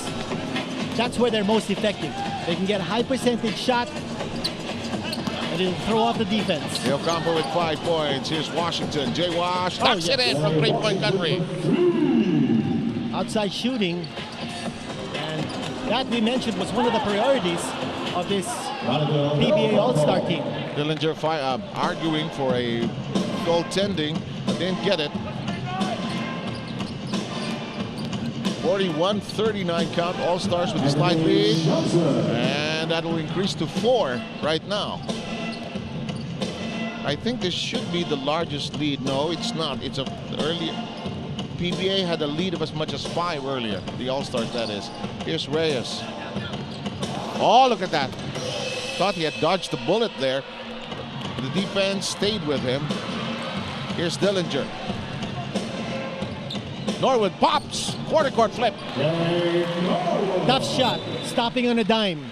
that's where they're most effective. They can get a high percentage shot and it'll throw off the defense. De Ocampo with 5 points. Here's Washington. Jay Wash knocks it in from 3-point country. Outside shooting, and that we mentioned was one of the priorities of this PBA All-Star team. Dillinger arguing for a goaltending, didn't get it. 41-39 count, All-Stars with a slight lead, and that will increase to 4 right now. I think this should be the largest lead. No, it's not. It's a earlier. PBA had a lead of as much as 5 earlier. The All-Stars, that is. Here's Reyes. Oh, look at that. Thought he had dodged the bullet there. The defense stayed with him. Here's Dillinger. Norwood pops. Quarter court flip. Tough shot. Stopping on a dime.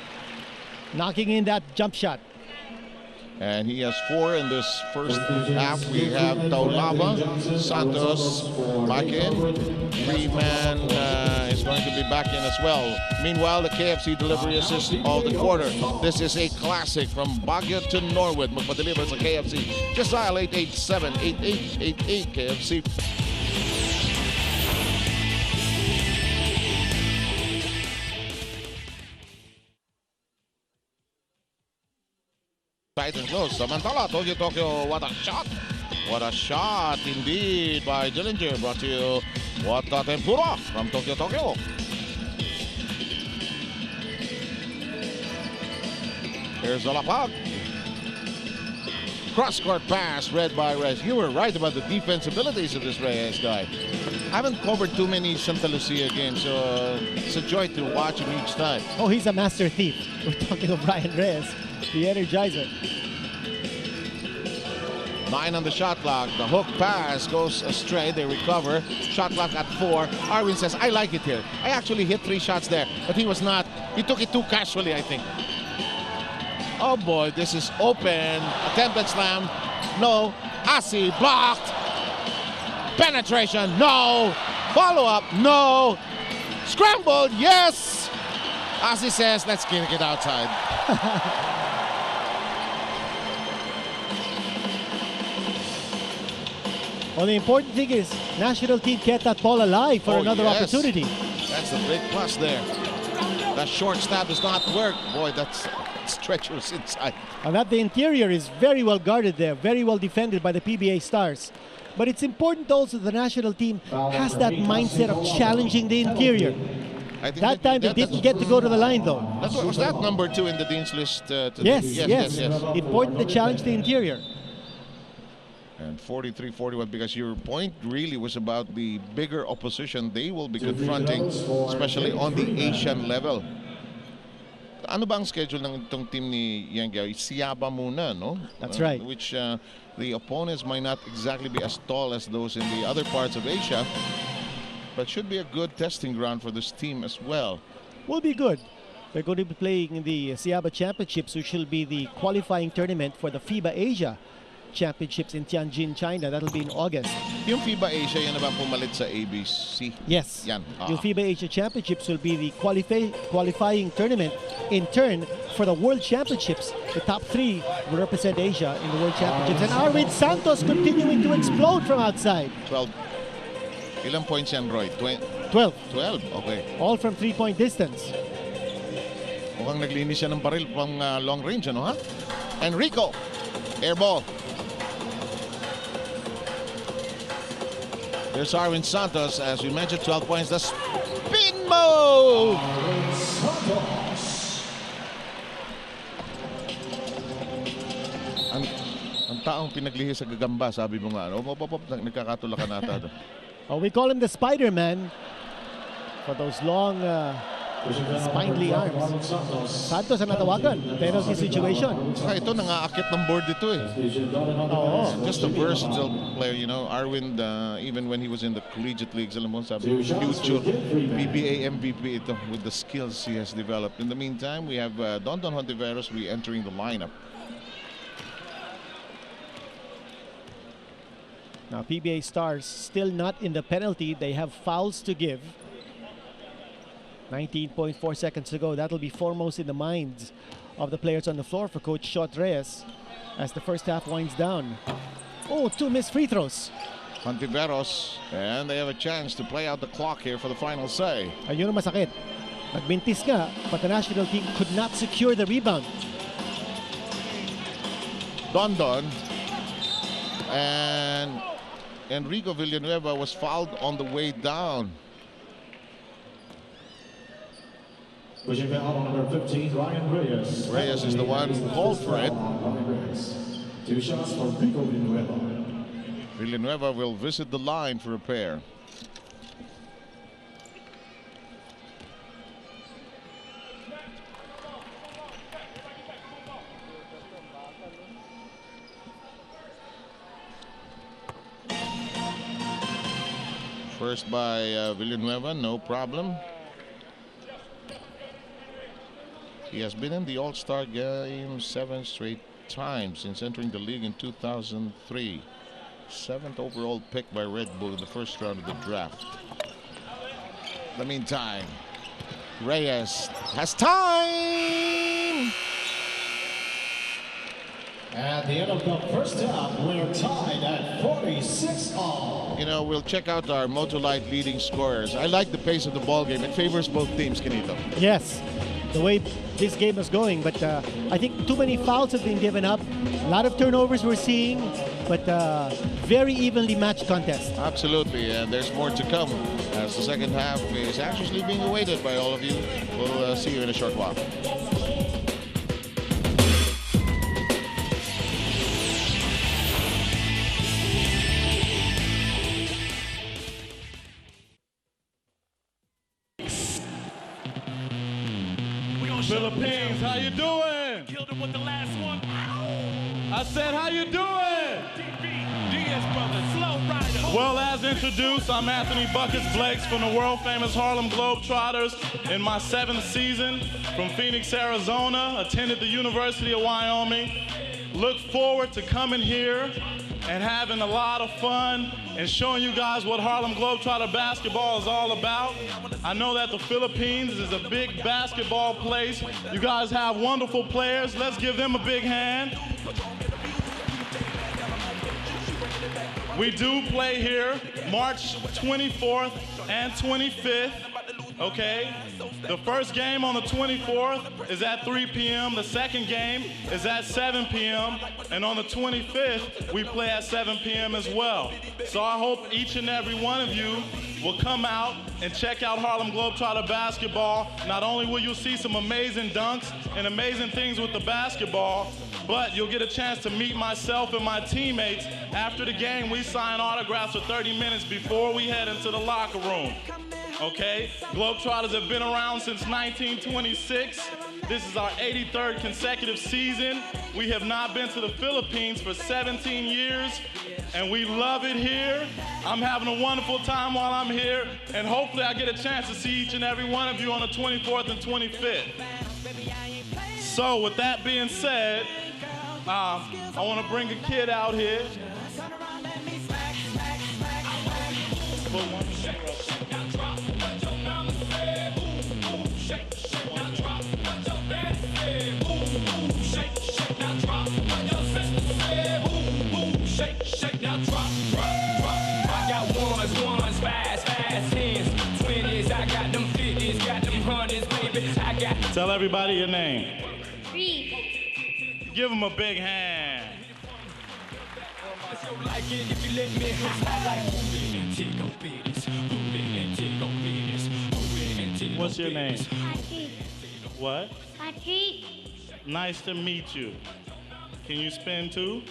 Knocking in that jump shot. And he has 4 in this first half. We have Taulava, Santos back in. Freeman is going to be back in as well. Meanwhile, the KFC delivery assist of the quarter. This is a classic from Baguio to Norwood. Magpa-deliver sa KFC. Just dial 887-8888 KFC. Tight and close. Samantala, Tokyo, what a shot. What a shot indeed by Dillinger. Brought to you, Wata Tempura from Tokyo. Here's Olapag. Cross-court pass read by Reyes. You were right about the defense abilities of this Reyes guy. I haven't covered too many Santa Lucia games, so it's a joy to watch him each time. Oh, he's a master thief. We're talking of Brian Reyes, the Energizer. 9 on the shot clock. The hook pass goes astray. They recover. Shot clock at 4. Arwin says, I like it here. I actually hit 3 shots there, but he was not. He took it too casually, I think. Oh boy, this is open. Attempted slam. No. Asi blocked. Penetration. No. Follow up. No. Scrambled. Yes. Asi says, let's kick it outside. Well, the important thing is national team kept that ball alive for another opportunity. That's the big plus there. That short stab does not work. Boy, that's treacherous inside. And that the interior is very well guarded there, very well defended by the PBA Stars. But it's important also the national team has that mindset of challenging the interior. I think that time they didn't get to go to the line though. Was that number 2 in the Dean's List today? Yes. Important to challenge the interior. And 43-41, because your point really was about the bigger opposition they will be confronting, especially on the Asian level. Ano ba ang schedule ng itong team ni Yanggao? Siyaba muna, no? That's right. Which the opponents might not exactly be as tall as those in the other parts of Asia, but should be a good testing ground for this team as well. Will be good. They're going to be playing in the Siaba Championships, which will be the qualifying tournament for the FIBA Asia Championships in Tianjin, China. That'll be in August. Yung FIBA Asia, yan na ba pumalit sa ABC? Yes. Yan. Yung FIBA Asia Championships will be the qualifying tournament in turn for the World Championships. The top 3 will represent Asia in the World Championships. And Arvid Santos continuing to explode from outside. 12. Ilang points yan, Roy? 12. 12, okay. All from 3-point distance. Mukhang naglinis siya ng baril pang long range, ano ha? Enrico, air ball. There's Arwin Santos, as we mentioned, 12 points. The spin move! Ang taong pinaglihi sa gagamba, sabi mo nga, no? Nagkakatula ka nata. Oh, we call him the Spider-Man for those long Spindly arms. Santos ang natawagan. Penalty situation. Saka ito, nangaakit ng board ito eh. Oo. Just a versatile player, you know. Arwind, even when he was in the collegiate leagues, alam mo, sabi, future PBA MVP ito with the skills he has developed. In the meantime, we have Don Hontiveros re-entering the lineup. Now, PBA Stars still not in the penalty. They have fouls to give. 19.4 seconds to go. That'll be foremost in the minds of the players on the floor for Coach Shot Reyes as the first half winds down. Oh, 2 missed free throws. Hontiveros, and they have a chance to play out the clock here for the final say. Ayun ang masakit. Nagbintis nga, but the national team could not secure the rebound. Don and Enrico Villanueva was fouled on the way down. Pushing foul on number 15, Ryan Reyes. Reyes is the one who called for it. 2 shots for Enrico Villanueva. Villanueva will visit the line for a pair. First by Villanueva, no problem. He has been in the All-Star game 7 straight times since entering the league in 2003. 7th overall pick by Red Bull in the first round of the draft. In the meantime, Reyes has time! At the end of the first half, we're tied at 46 all. You know, we'll check out our Motolite leading scorers. I like the pace of the ball game. It favors both teams, Kenito. Yes, the way this game is going, but I think too many fouls have been given up. A lot of turnovers we're seeing, but very evenly matched contest. Absolutely, and there's more to come as the second half is anxiously being awaited by all of you. We'll see you in a short while. Philippines, how you doing? Killed him with the last one. I said, how you doing? DS brother, slow rider. Well, as introduced, I'm Anthony Buckets Blakes from the world-famous Harlem Globetrotters in my 7th season from Phoenix, Arizona. Attended the University of Wyoming. Look forward to coming here and having a lot of fun and showing you guys what Harlem Globetrotter basketball is all about. I know that the Philippines is a big basketball place. You guys have wonderful players. Let's give them a big hand. We do play here March 24th and 25th, okay? The first game on the 24th is at 3 p.m. The second game is at 7 p.m. And on the 25th, we play at 7 p.m. as well. So I hope each and every one of you will come out and check out Harlem Globetrotter basketball. Not only will you see some amazing dunks and amazing things with the basketball, but you'll get a chance to meet myself and my teammates. After the game, we sign autographs for 30 minutes before we head into the locker room. Okay? Globetrotters have been around since 1926. This is our 83rd consecutive season. We have not been to the Philippines for 17 years, and we love it here. I'm having a wonderful time while I'm here, and hopefully I get a chance to see each and every one of you on the 24th and 25th. So with that being said, I want to bring a kid out here. Tell everybody your name. Reed. Give them a big hand. What's your name? Patrick. What? Patrick. Nice to meet you. Can you spin too?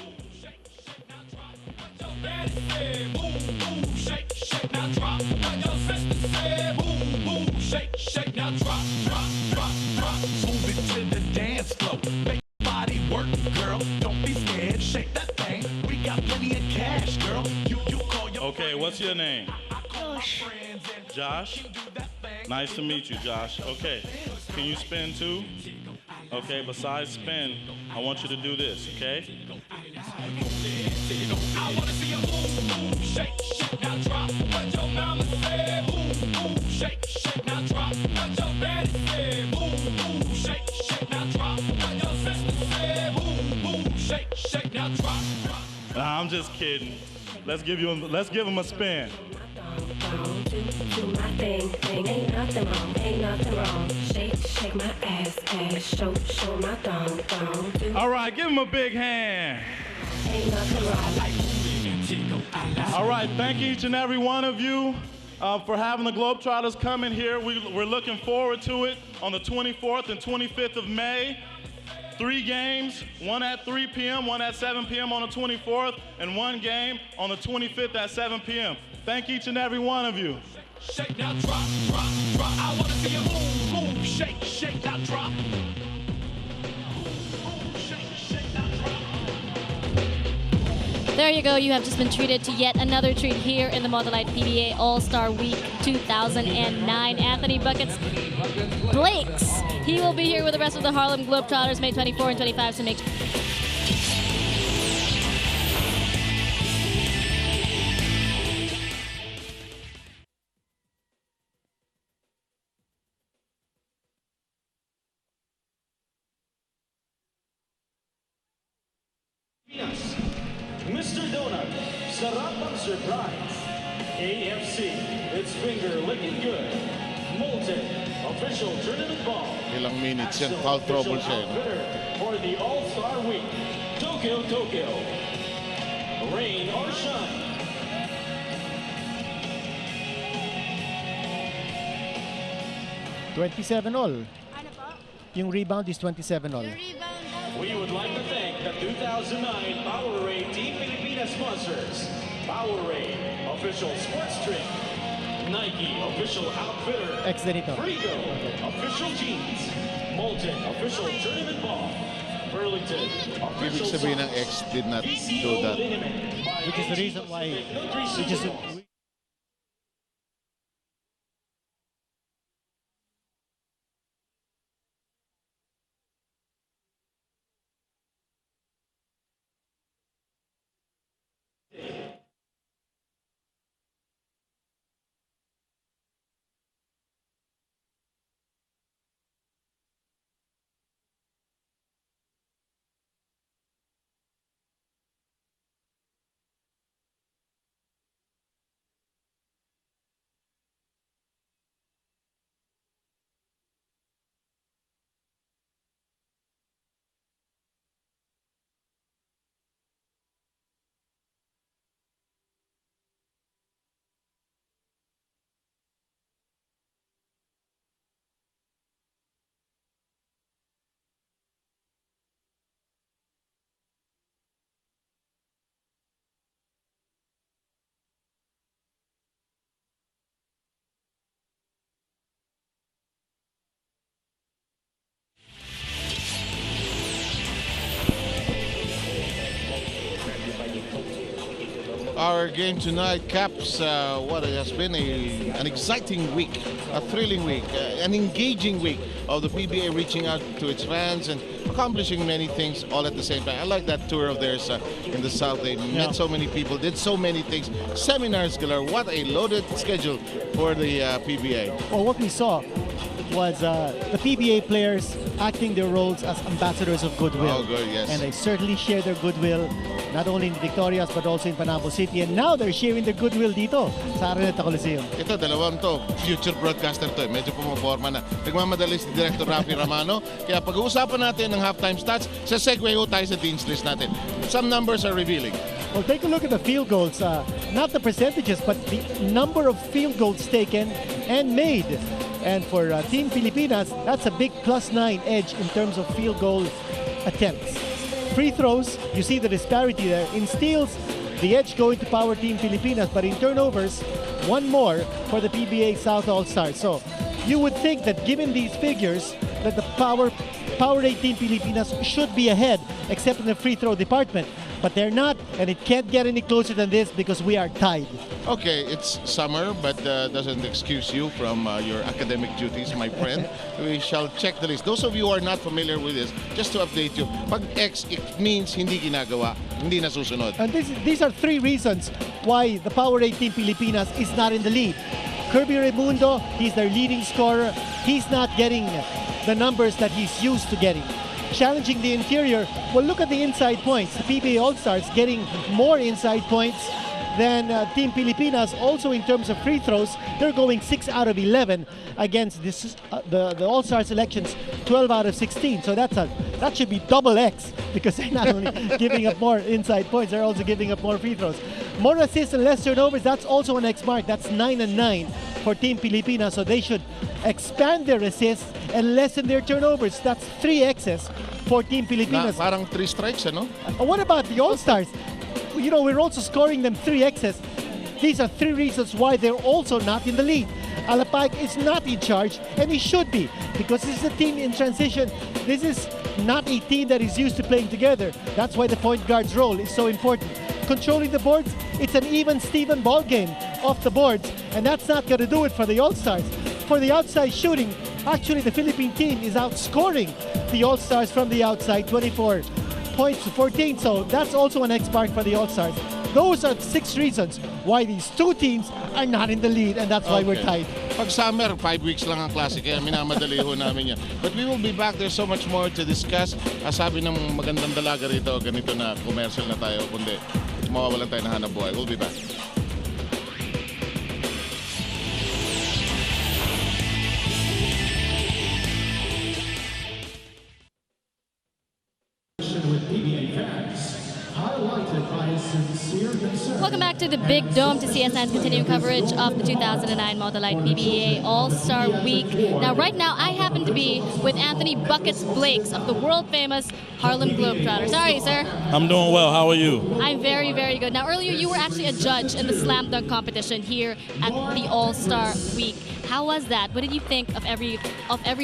Okay, what's your name? Josh. Josh? Nice to meet you, Josh. Okay, can you spin too? Okay, besides spin, I want you to do this, okay? I wanna see a boom, boom, shake, shake, now drop. What your mama said, boom, boom, shake, shake, now drop. What your daddy said, boom, boom, shake, shake, now drop. What your sister said, boom, boom, shake, shake, now drop. I'm just kidding. Let's give him a spin. Do my thing, ain't nothing wrong. Shake my ass, show my thong. All right, give him a big hand. Ain't nothing wrong. All right, thank each and every one of you for having the Globetrotters come in here. We're looking forward to it on the 24th and 25th of May. 3 games, one at 3 p.m., one at 7 p.m. on the 24th, and 1 game on the 25th at 7 p.m. Thank each and every one of you. Shake now, drop, drop, drop. I want to see you move, move, shake, shake now, drop. There you go. You have just been treated to yet another treat here in the Modellite PBA All-Star Week 2009. Anthony Buckets Blakes. He will be here with the rest of the Harlem Globetrotters May 24 and 25. So make sure. Mr. Donut, sarap ang surprise. AFC, it's finger licking good. Molten, official tournament ball. Ilang minutes yan, foul trouble siya. For the All-Star Week, Tokyo, Tokyo. Rain or shine. $27-all. Yung rebound is $27-all. We would like to thank the 2009 Powerade Team Pilipinas sponsors. Powerade, official sports drink. Nike, official outfitter. Ex ganito. Frigo, official jeans. Molten, official tournament ball. Burlington, official Ibig sabihin ng X did not do that. Which is the reason why. Our game tonight caps what has been an exciting week, a thrilling week, an engaging week of the PBA reaching out to its fans and accomplishing many things all at the same time. I like that tour of theirs in the South. They met so many people, did so many things, seminars galore. What a loaded schedule for the PBA. Well, what we saw was the PBA players acting their roles as ambassadors of goodwill. Oh, good, yes. And they certainly share their goodwill, not only in Victorias, but also in Panabo City. And now they're sharing their goodwill dito sa Araneta Coliseum. Ito, dalawang to, future broadcaster to. Medyo pumaporma na. Nagmamadali si Director Rafi Ramano. Kaya pag-uusapan natin ng halftime stats, sa segue ho tayo sa Dean's List natin. Some numbers are revealing. Well, take a look at the field goals. Not the percentages, but the number of field goals taken and made. And for Team Pilipinas, that's a big +9 edge in terms of field goal attempts. Free throws, you see the disparity there. In steals, the edge going to Power Team Pilipinas, but in turnovers, one more for the PBA South All-Stars. So you would think that given these figures, that the Power 8 Team Pilipinas should be ahead, except in the free throw department. But they're not, and it can't get any closer than this because we are tied. Okay, it's summer, but doesn't excuse you from your academic duties, my friend. We shall check the list. Those of you who are not familiar with this, just to update you, pag X, it means hindi ginagawa, hindi nasusunod. And these are three reasons why the Power 8 Team Pilipinas is not in the lead. Kirby Raimundo, he's their leading scorer. He's not getting the numbers that he's used to getting. Challenging the interior, well, look at the inside points. The PBA All-Stars getting more inside points than Team Pilipinas. Also in terms of free throws, they're going 6 out of 11 against this, the All-Star selections 12 out of 16. So that should be double X, because they're not only giving up more inside points, they're also giving up more free throws. More assists and less turnovers, that's also an X mark. That's 9 and 9 for Team Pilipinas. So they should expand their assists and lessen their turnovers. That's 3 X's for Team Pilipinas. Parang 3 strikes, ano? What about the All-Stars? You know, we're also scoring them 3 X's. These are 3 reasons why they're also not in the lead. Alapag is not in charge, and he should be, because this is a team in transition. This is not a team that is used to playing together. That's why the point guard's role is so important. Controlling the boards, it's an even-Steven ball game off the boards, and that's not going to do it for the All-Stars. For the outside shooting, actually the Philippine team is outscoring the All-Stars from the outside, 24 points to 14, so that's also an X mark for the All-Stars. Those are 6 reasons why these 2 teams are not in the lead, and that's why we're tied. Pag summer, 5 weeks lang ang klase, kaya minamadali ho namin yan. But we will be back. There's so much more to discuss. Sabi ng magandang dalaga rito, ganito na commercial na tayo, kundi mawawalan tayo ng hanap buhay. We'll be back. Welcome back to the Big Dome to CSN's continuing coverage of the 2009 Model-Lite PBA All-Star Week. Now, right now, I happen to be with Anthony Buckets Blakes of the world-famous Harlem Globetrotters. How are you, sir? I'm doing well. How are you? I'm very, very good. Now, earlier, you were actually a judge in the slam dunk competition here at the All-Star Week. How was that? What did you think of every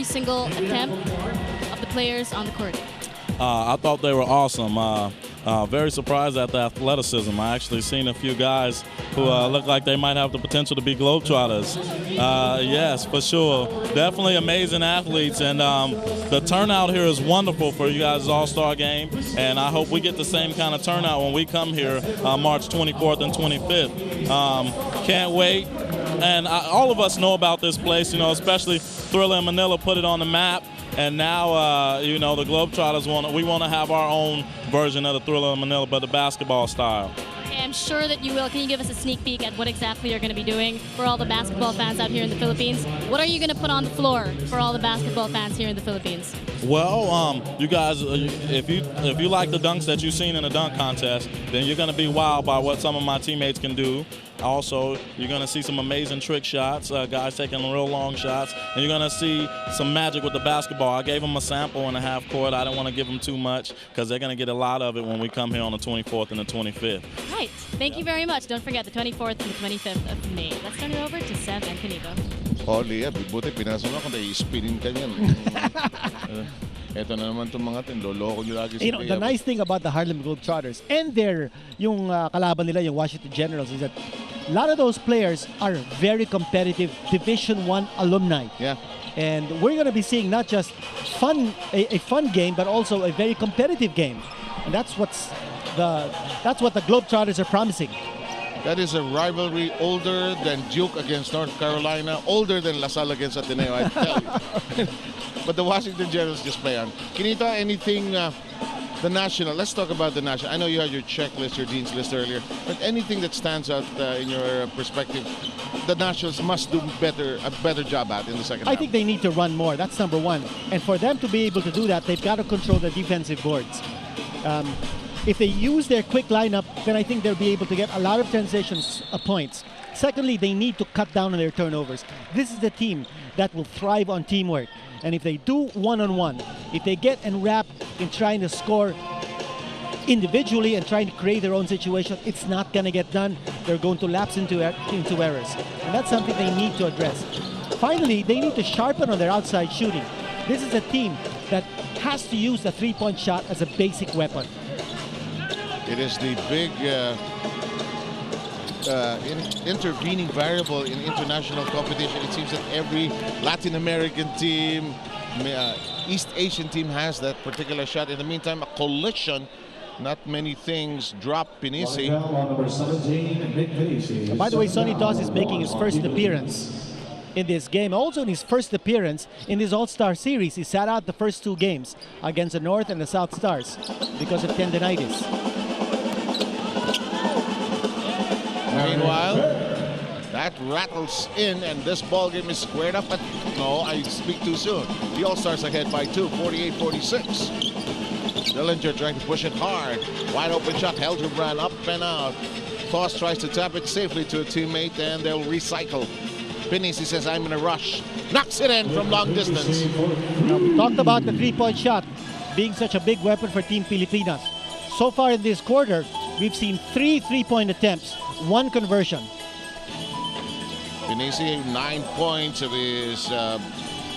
single attempt of the players on the court? I thought they were awesome. Very surprised at the athleticism. I actually seen a few guys who look like they might have the potential to be Globetrotters. Yes, for sure. Definitely amazing athletes, and the turnout here is wonderful for you guys' All-Star game, and I hope we get the same kind of turnout when we come here March 24th and 25th. Can't wait. And all of us know about this place, you know, especially Thriller and Manila put it on the map. And now, you know, the Globetrotters we want to have our own version of the Thriller in Manila, but the basketball style. Okay, I'm sure that you will. Can you give us a sneak peek at what exactly you're going to be doing for all the basketball fans out here in the Philippines? What are you going to put on the floor for all the basketball fans here in the Philippines? Well, you guys, if you like the dunks that you've seen in the dunk contest, then you're going to be wowed by what some of my teammates can do. Also, you're going to see some amazing trick shots, guys taking real long shots, and you're going to see some magic with the basketball. I gave them a sample in the half court. I didn't want to give them too much because they're going to get a lot of it when we come here on the 24th and the 25th. Right. Thank you very much. Don't forget the 24th and the 25th of May. Let's turn it over to Sev and Canito. Oh, Leah, buti pinasok ako na i-spinin ka niyan. Ito na naman itong mga loloko nyo lagi. You know, the nice thing about the Harlem Globetrotters and their yung kalaban nila, yung Washington Generals, is that a lot of those players are very competitive Division I alumni. Yeah. And we're going to be seeing not just a fun game, but also a very competitive game. And that's what the Globetrotters are promising. That is a rivalry older than Duke against North Carolina, older than La Salle against Ateneo, I tell you. But the Washington Generals just play on. Kinita, anything, the national, let's talk about the national. I know you had your checklist, your dean's list earlier, but anything that stands out in your perspective, the nationals must do a better job at in the second half. I think they need to run more. That's number one. And for them to be able to do that, they've got to control the defensive boards. If they use their quick lineup, then I think they'll be able to get a lot of transitions points. Secondly, they need to cut down on their turnovers. This is the team that will thrive on teamwork. And if they do one-on-one, if they get enwrapped in trying to score individually and trying to create their own situation, it's not going to get done. They're going to lapse into errors. And that's something they need to address. Finally, they need to sharpen on their outside shooting. This is a team that has to use the three-point shot as a basic weapon. It is the big intervening variable in international competition. It seems that every Latin American team, East Asian team has that particular shot. In the meantime, a collision, not many things drop Pinisi. By the way, Sonny Toss is making his first appearance in this game. Also in his first appearance in this All-Star series. He sat out the first two games against the North and the South Stars because of tendinitis. Meanwhile, that rattles in, and this ball game is squared up. But no, I speak too soon. The All-Stars ahead by 2, 48-46. Dillinger trying to push it hard. Wide open shot. Helgebrand up and out. Toss tries to tap it safely to a teammate, and they'll recycle. Pinisi says, I'm in a rush. Knocks it in from long distance. Now, we talked about the three-point shot being such a big weapon for Team Pilipinas. So far in this quarter, we've seen 3 three-point attempts, 1 conversion. Pinisi, 9 points of his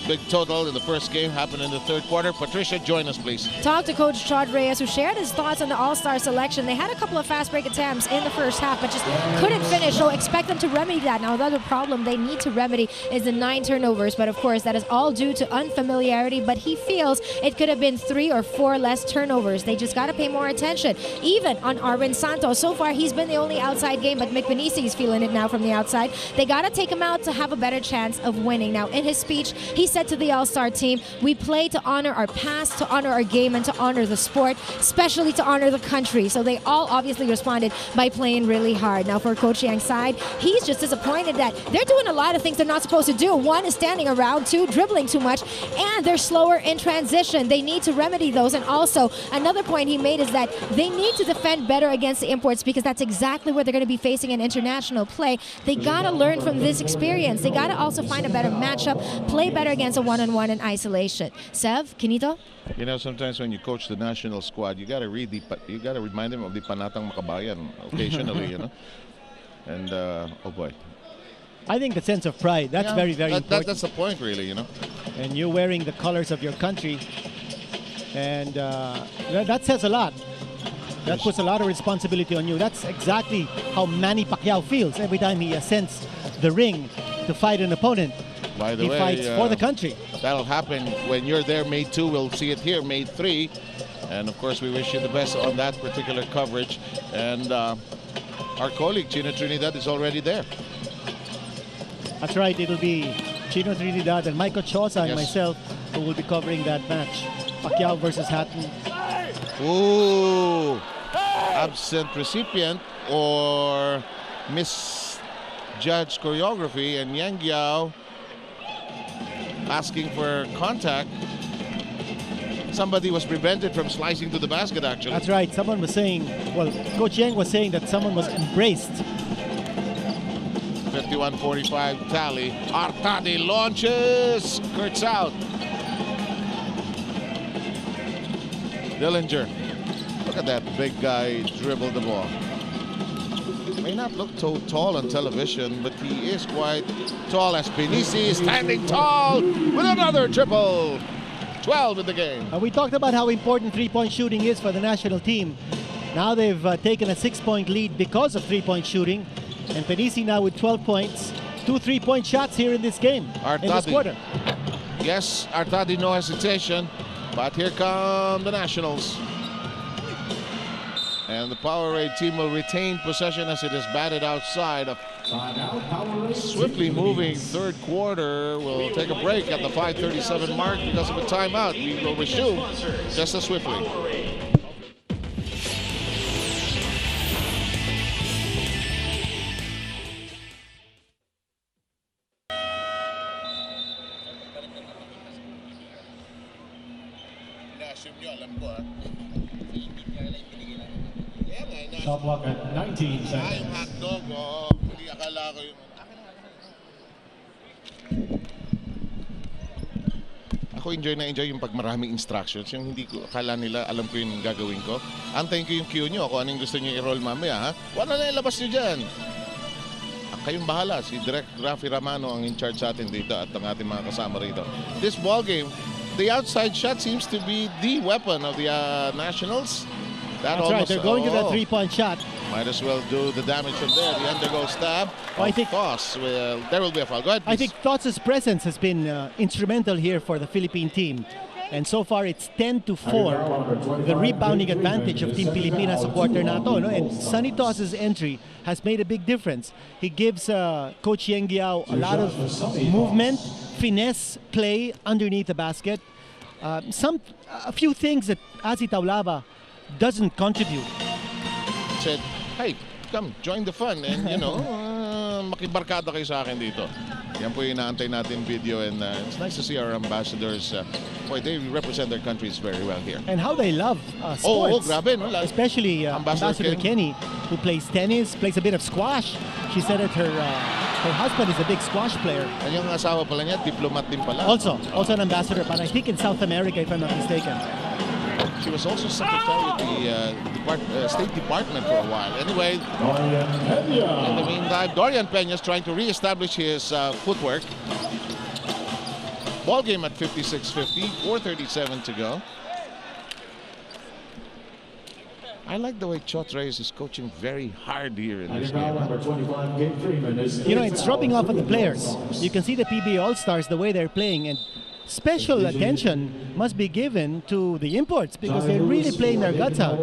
big total in the first game, happened in the third quarter. Patricia, join us, please. Talk to Coach Chad Reyes, who shared his thoughts on the All-Star selection. They had a couple of fast break attempts in the first half, but just couldn't finish, so expect them to remedy that. Now, the other problem they need to remedy is the 9 turnovers, but of course, that is all due to unfamiliarity, but he feels it could have been 3 or 4 less turnovers. They just got to pay more attention. Even on Arvin Santos, so far, he's been the only outside game, but Mick Pinisi is feeling it now from the outside. They got to take him out to have a better chance of winning. Now, in his speech, he said to the All-Star team, we play to honor our past, to honor our game, and to honor the sport, especially to honor the country. So they all obviously responded by playing really hard. Now for Coach Yang's side, he's just disappointed that they're doing a lot of things they're not supposed to do. 1 is standing around, 2, dribbling too much, and they're slower in transition. They need to remedy those. And also, another point he made is that they need to defend better against the imports, because that's exactly what they're going to be facing in international play. They got to learn from this experience. They got to also find a better matchup, play better against a one-on-one in isolation. Sev, Kinito? You know, sometimes when you coach the national squad, you got to remind them of the Panatang Makabayan occasionally, you know. And oh boy, I think the sense of pride, that's very, very important. That's the point, really, you know. And you're wearing the colors of your country, and that says a lot. That puts a lot of responsibility on you. That's exactly how Manny Pacquiao feels every time he ascends the ring to fight an opponent. By the way, he fights for the country. That'll happen when you're there May 2. We'll see it here May 3. And of course, we wish you the best on that particular coverage. And our colleague, Chino Trinidad, is already there. That's right. It'll be Chino Trinidad and Michael Chosa and myself who will be covering that match. Pacquiao versus Hatton. Ooh. Absent recipient or misjudged choreography, and Yang Yao asking for contact. Somebody was prevented from slicing to the basket, actually. That's right. Someone was saying, well, Coach Yang was saying that someone was embraced. 51-45 tally. Artadi launches. Skirts out. Dillinger. Look at that big guy dribble the ball. May not look so tall on television, but he is quite tall, as Pinisi standing tall with another triple. 12 in the game. We talked about how important three-point shooting is for the national team. Now they've taken a 6-point lead because of three-point shooting. And Pinisi now with 12 points. 2 3-point shots here in this game, in this quarter. Yes, Artadi, no hesitation. But here come the Nationals. And the Powerade team will retain possession as it is batted outside. A swiftly moving third quarter. We'll take a break at the 5:37 mark because of a timeout. We will resume just as swiftly. Shot clock at 19 seconds. Hotdog, hindi akala ko yung... Ako enjoy yung pag maraming instructions. Yung hindi ko, akala nila alam ko yung gagawin ko. Antayin ko yung cue nyo kung anong gusto nyo i-roll mamaya. Ha? Wala na ilabas nyo dyan. Kayong bahala. Si Direk Rafi Ramano ang in charge sa atin dito at ang ating mga kasama rito. This ball game, the outside shot seems to be the weapon of the Nationals. That's right. They're going to the three-point shot. Might as well do the damage from there. The undergo stab. I think Toss. There will be a foul. Go ahead, please. I think Tots' presence has been instrumental here for the Philippine team. And so far, it's 10-4, the rebounding advantage of Team Pilipinas sa quarter na to, no? And Sonny Tots' entry has made a big difference. He gives Coach Yeng Giao a lot of movement, finesse play underneath the basket. A few things that Asi Taulava doesn't contribute. Said, hey, come, join the fun. And, you know, makibarkada kayo sa akin dito. Yan po yung inaantay natin video. And it's nice to see our ambassadors. Boy, they represent their countries very well here. And how they love sports. Oh, grabe. No? Especially Ambassador Kenny, who plays tennis, plays a bit of squash. She said that her husband is a big squash player. And yung asawa pala niya, diplomat din pala. Also an ambassador, but I think in South America, if I'm not mistaken. She was also secretary of the State Department for a while. Anyway, in the meantime, Dorian Peña is trying to re-establish his footwork. Ball game at 56-50, 4:37 to go. I like the way Chot Reyes is coaching very hard here in this game. You know, it's rubbing off on the players. You can see the PBA All-Stars, the way they're playing, and special attention must be given to the imports because they're really playing their guts out.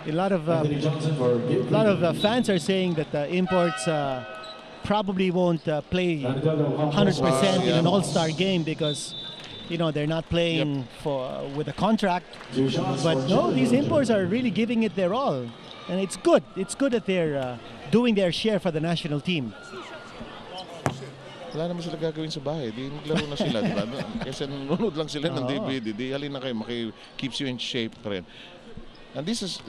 A lot of fans are saying that the imports probably won't play 100% in an All-Star game because, you know, they're not playing with a contract. But no, these imports are really giving it their all, and it's good. It's good that they're doing their share for the national team. Wala naman sila gagawin sa bahay. Di naglaro na sila, di ba? Kasi nanonood lang sila ng DVD. Di halin na kayo, keeps you in shape pa rin. And this is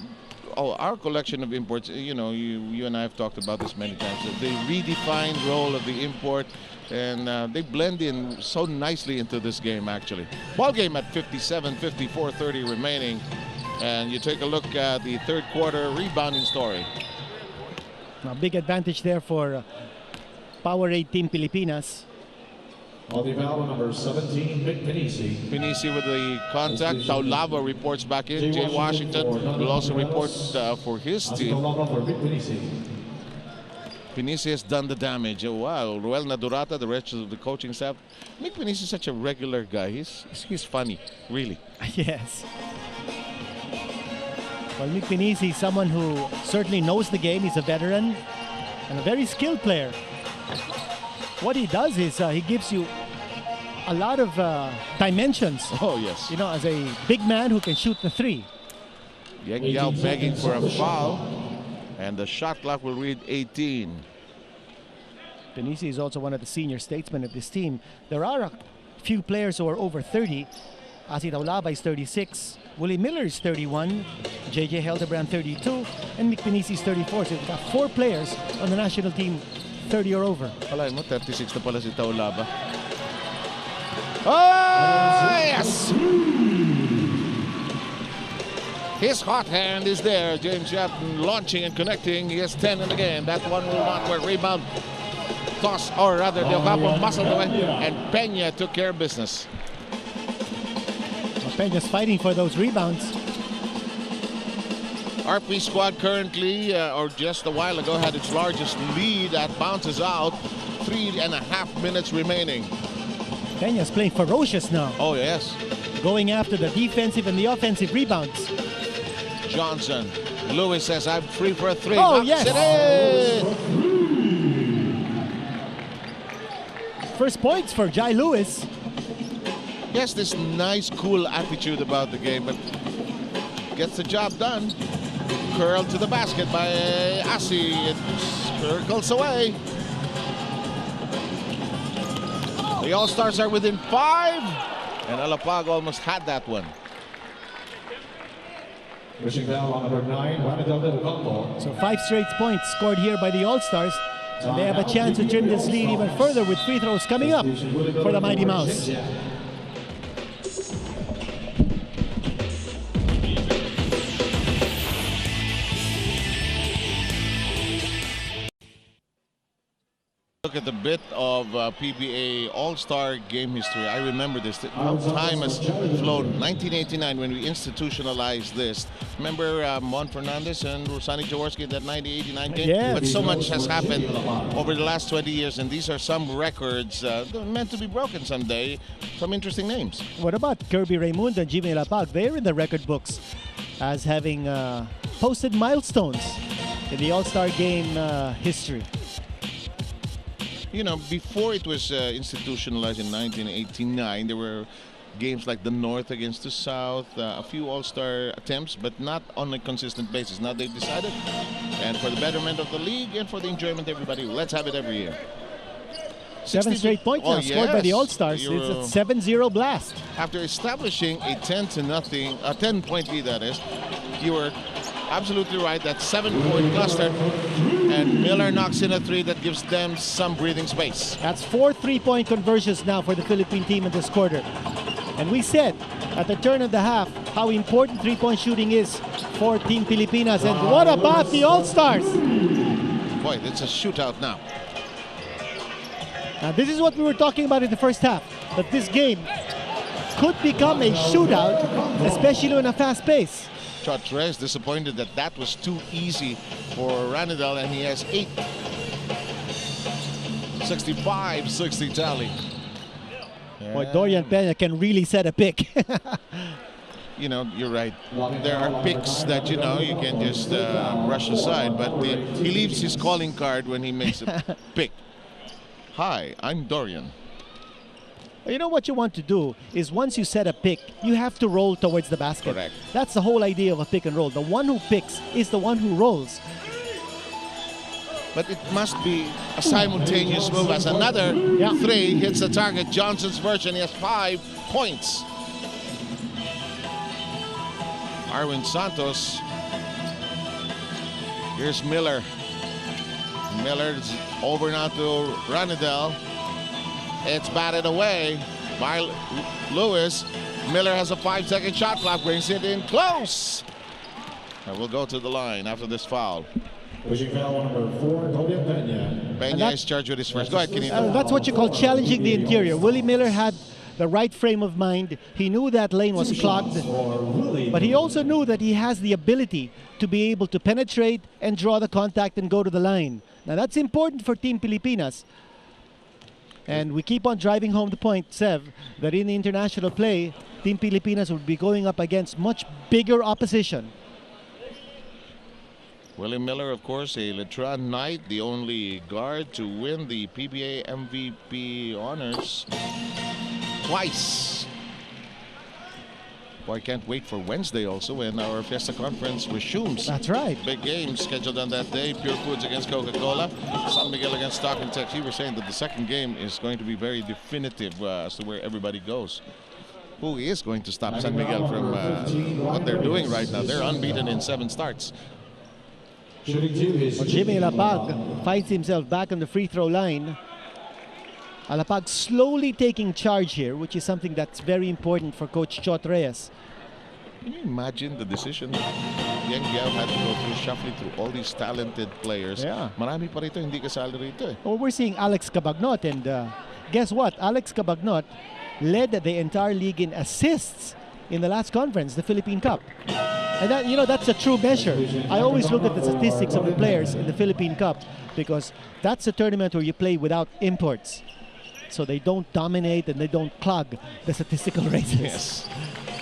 our collection of imports. You know, you and I have talked about this many times. The redefined role of the import, and they blend in so nicely into this game, actually. Ball game at 57-50, 4:30 remaining. And you take a look at the third quarter rebounding story. A big advantage there for Powerade Team Pilipinas. On the foul, number 17, Mick Pinisi. Pinisi with the contact. Taulava reports back in. Jay Washington will also report for his team. Pinisi has done the damage. Oh, wow. Ruel Nadurata, the rest of the coaching staff. Mick Pinisi is such a regular guy. He's funny, really. Yes. Well, Mick Pinisi is someone who certainly knows the game. He's a veteran and a very skilled player. What he does is he gives you a lot of dimensions. Oh, yes. You know, as a big man who can shoot the three. Yeng Giao begging for a foul. And the shot clock will read 18. Pinisi is also one of the senior statesmen of this team. There are a few players who are over 30. Asi Taulava is 36. Willie Miller is 31. JJ Heldebrand 32. And Mick Pinisi is 34. So we've got 4 players on the national team 30 or over. Wala mo, 36 na pala si Taulava. Oh, yes! His hot hand is there. James Yap launching and connecting. He has 10 in the game. That one will not work. Rebound. Toss, or rather, Del Capo muscled away. And Peña took care of business. Well, Peña's fighting for those rebounds. RP squad currently, or just a while ago, had its largest lead. That bounces out. 3.5 minutes remaining. Peña's playing ferocious now. Oh, yes. Going after the defensive and the offensive rebounds. Johnson. Lewis says, I'm free for a 3. Oh, Knocks yes. it in. First points for Jai Lewis. He has this nice, cool attitude about the game, but gets the job done. Curled to the basket by Asi. It circles away. The All-Stars are within 5. And Alapag almost had that one. Pushing down on number 9, So 5 straight points scored here by the All-Stars. And they have a chance to trim this lead even further with free throws coming up for the Mighty Mouse. Look at the bit of PBA All-Star game history. I remember this. Time has flown. 1989 when we institutionalized this. Remember Mon Fernandez and Rosani Jaworski in that 1989 game? Yes. But so much has happened over the last 20 years, and these are some records meant to be broken someday. Some interesting names. What about Kirby Raimundo and Jimmy Lapag? They're in the record books as having posted milestones in the All-Star game history. You know, before it was institutionalized in 1989, there were games like the North against the South, a few All-Star attempts, but not on a consistent basis. Now they've decided, and for the betterment of the league and for the enjoyment of everybody, let's have it every year. 7 straight points now scored by the All-Stars. It's a 7-0 blast. After establishing a 10-point lead, that is, you were absolutely right. That 7-point cluster, and Miller knocks in a 3 that gives them some breathing space. That's 4 3-point conversions now for the Philippine team in this quarter. And we said at the turn of the half how important 3-point shooting is for Team Pilipinas. And what about the All-Stars? Boy, it's a shootout now. Now this is what we were talking about in the first half, that this game could become a shootout, especially in a fast pace. Chotre disappointed that that was too easy for Ranidel, and he has 8. 65-60 tally. Boy, Dorian Peña can really set a pick. You know, you're right. There are picks that, you know, you can just brush aside, but he leaves his calling card when he makes a pick. Hi, I'm Dorian. You know what you want to do is once you set a pick, you have to roll towards the basket. Correct. That's the whole idea of a pick and roll. The one who picks is the one who rolls. But it must be a simultaneous move as another 3 hits the target. Johnson's version, he has 5 points. Arwin Santos. Here's Miller. Miller's over now to Ranidel. It's batted away by Lewis. Miller has a 5-second shot clock, brings it in close. And we'll go to the line after this foul. Pushing foul number 4, Peña. Peña is charged with his first. Go ahead, Kenito. That's what you call challenging the interior. Willie Miller had the right frame of mind. He knew that lane was clogged, but he also knew that he has the ability to be able to penetrate and draw the contact and go to the line. Now that's important for Team Pilipinas. And we keep on driving home the point, Sev, that in the international play, Team Pilipinas will be going up against much bigger opposition. Willie Miller, of course, a Letran Knight, the only guard to win the PBA MVP honors twice. Boy, I can't wait for Wednesday also when our Fiesta Conference resumes. That's right. Big game scheduled on that day. Pure Foods against Coca-Cola. San Miguel against Stockton Tech. You were saying that the second game is going to be very definitive as to where everybody goes. Who is going to stop San Miguel from what they're doing right now? They're unbeaten in 7 starts. Jimmy Lapag finds himself back on the free throw line. Alapag slowly taking charge here, which is something that's very important for Coach Chot Reyes. Can you imagine the decision Yang Giao had to go through, shuffling through all these talented players? Yeah. Marami pa rito hindi kasali rito eh. Well, we're seeing Alex Cabagnot, and guess what? Alex Cabagnot led the entire league in assists in the last conference, the Philippine Cup. And that, you know, that's a true measure. I always look at the statistics of the players in the Philippine Cup because that's a tournament where you play without imports. So they don't dominate and they don't clog the statistical races. Yes.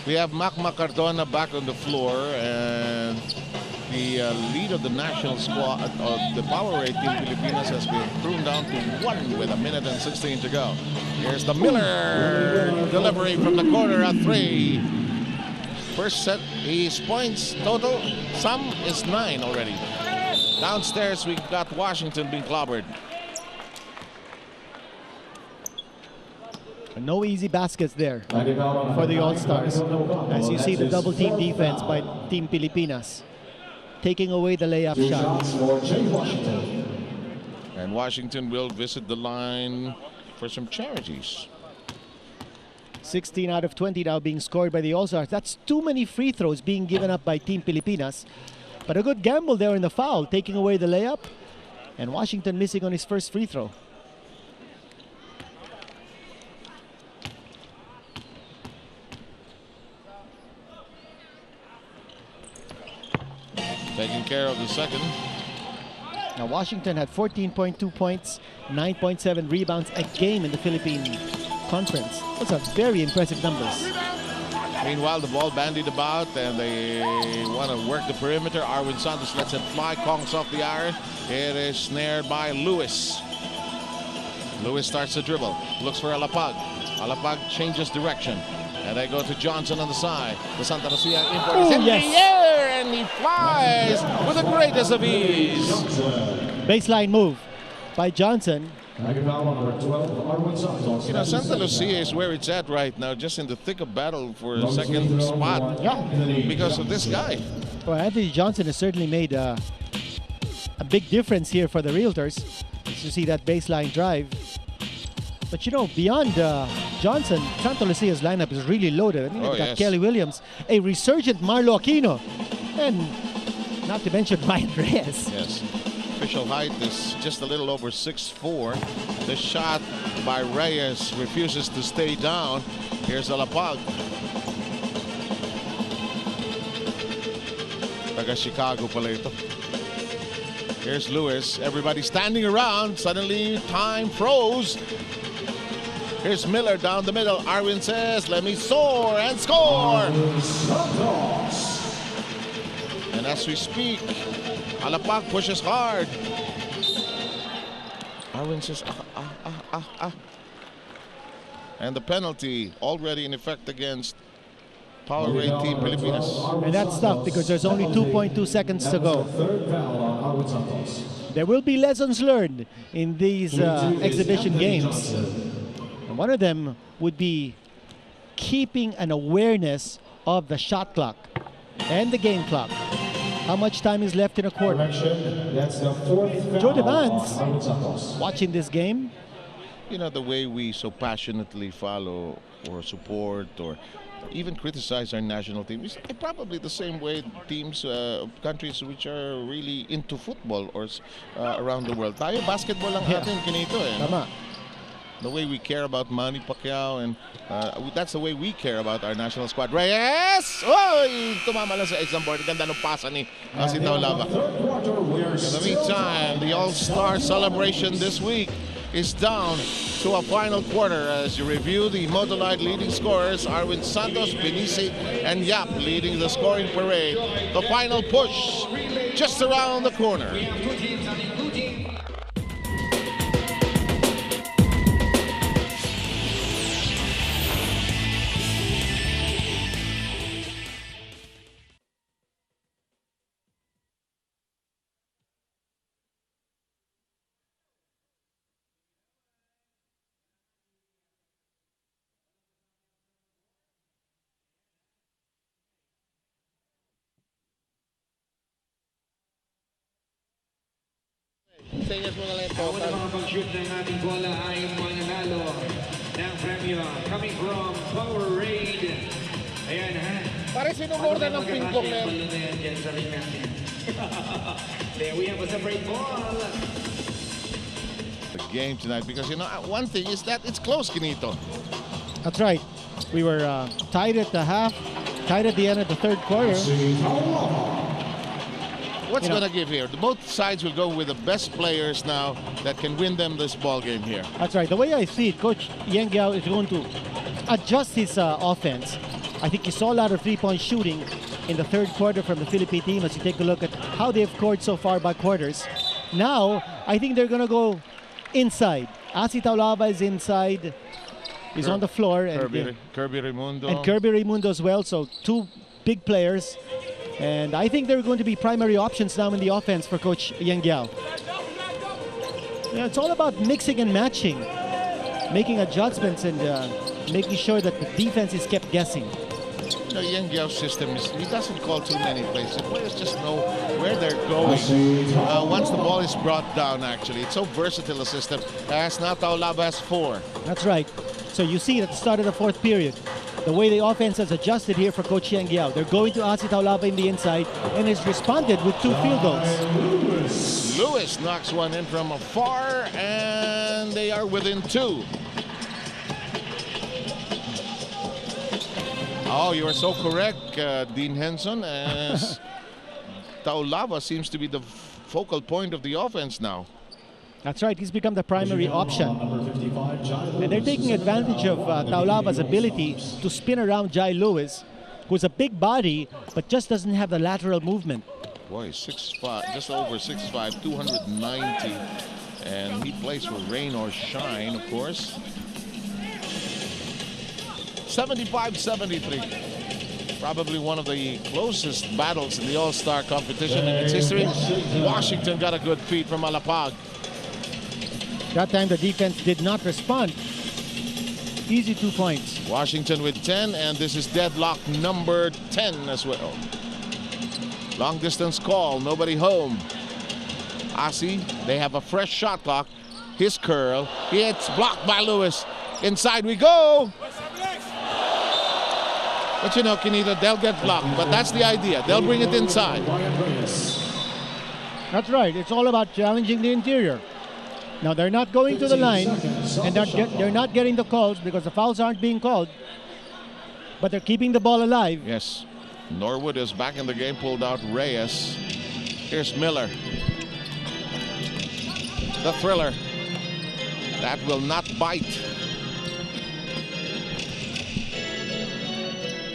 We have Macma Cardona back on the floor, and the lead of the national squad of the Power Rate Team Pilipinas has been thrown down to 1 with 1:16 to go. Here's the Miller delivery from the corner at 3. First set, his points total, some is 9 already. Downstairs, we got Washington being clobbered. No easy baskets there for the All-Stars. As you see the double team defense by Team Pilipinas, taking away the layup shot. And Washington will visit the line for some charities. 16 out of 20 now being scored by the All-Stars. That's too many free throws being given up by Team Pilipinas. But a good gamble there in the foul, taking away the layup. And Washington missing on his first free throw. taking care of the second. Now Washington had 14.2 points, 9.7 rebounds a game in the Philippine Conference. Those are very impressive numbers. Meanwhile, the ball bandied about and they want to work the perimeter. Arwin Santos lets it fly, conks off the iron. It is snared by Lewis. Lewis starts to dribble, looks for Alapag. Alapag changes direction. And they go to Johnson on the side. The Santa Lucia import is in the air, and he flies with the greatest of ease. Baseline move by Johnson. You know, Santa Lucia is where it's at right now, just in the thick of battle for a second spot. Because of this guy. Well, Anthony Johnson has certainly made a big difference here for the Realtors. As you see that baseline drive. But you know, beyond Johnson, Santa Lucia's lineup is really loaded. I mean, they've got Kelly Williams, a resurgent Marlo Aquino, and not to mention Ryan Reyes. Yes. Official height is just a little over 6'4". The shot by Reyes refuses to stay down. Here's Alapag. Taga Chicago pala ito. Here's Lewis. Everybody standing around. Suddenly, time froze. Here's Miller down the middle. Arwin says, let me soar and score. And as we speak, Alapag pushes hard. Arwin says, And the penalty already in effect against Powerade Team Pilipinas. And that's tough because there's only 2.2 seconds to go. There will be lessons learned in these exhibition games. And one of them would be keeping an awareness of the shot clock and the game clock. How much time is left in a quarter? Joe Devans watching this game. You know, the way we so passionately follow or support or even criticize our national team is probably the same way teams, countries which are really into football or around the world. Tayo, basketball lang atin kinito eh. Tama. The way we care about Manny Pacquiao, and that's the way we care about our national squad. Reyes! Oy! Tumama lang sa isang board. Ganda ng pasa ni Sitaw Lava. In the meantime, the All-Star celebration this week is down to a final quarter as you review the Modolite leading scorers. Arwin Santos, Benici, and Yap leading the scoring parade. The final push just around the corner. Ang unang makapag-shoot ng ating bola ay mananalo ng premyo coming from Powerade. Ayan ha. Pare sinumorda ng ping-pong na yan. Dyan sa ring natin. There we have a separate ball. The game tonight, because you know one thing is that it's close, Kinito. That's right. We were tied at the half, tied at the end of the third quarter. What's going to give here? Both sides will go with the best players now that can win them this ball game here. That's right. The way I see it, Coach Yang Giao is going to adjust his offense. I think you saw a lot of three-point shooting in the third quarter from the Philippine team as you take a look at how they've scored so far by quarters. Now, I think they're going to go inside. Asi Taulava is inside. He's on the floor. And Kirby Raimundo. And Kirby Raimundo as well. So two big players. And I think they're going to be primary options now in the offense for Coach Yang Giao. Yeah, it's all about mixing and matching, making adjustments and making sure that the defense is kept guessing. The Yang Giao system is, he doesn't call too many plays. The players just know where they're going once the ball is brought down, actually. It's so versatile a system. As now Taulava has 4. That's right. So you see at the start of the fourth period, the way the offense has adjusted here for Coach Yang Giao. They're going to Asi Taulava in the inside and has responded with 2 field goals. Lewis knocks one in from afar and they are within 2. Oh, you are so correct, Dean Henson, as Taulava seems to be the focal point of the offense now. That's right, he's become the primary option. And they're taking advantage of Taulava's ability to spin around Jai Lewis, who's a big body, but just doesn't have the lateral movement. Boy, 6'5", just over 6'5", 290. And he plays for rain or shine, of course. 75-73. Probably one of the closest battles in the All-Star competition in its history. Washington got a good feed from Alapag. That time the defense did not respond. Easy 2 points. Washington with 10, and this is deadlock number 10 as well. Long distance call, nobody home. Asi, they have a fresh shot clock. His curl, it's blocked by Lewis. Inside we go. But you know, Kinita, they'll get blocked, but that's the idea. They'll bring it inside. That's right, it's all about challenging the interior. Now they're not going to the line, and they're not getting the calls because the fouls aren't being called, but they're keeping the ball alive. Yes. Norwood is back in the game, pulled out Reyes. Here's Miller. The thriller. That will not bite.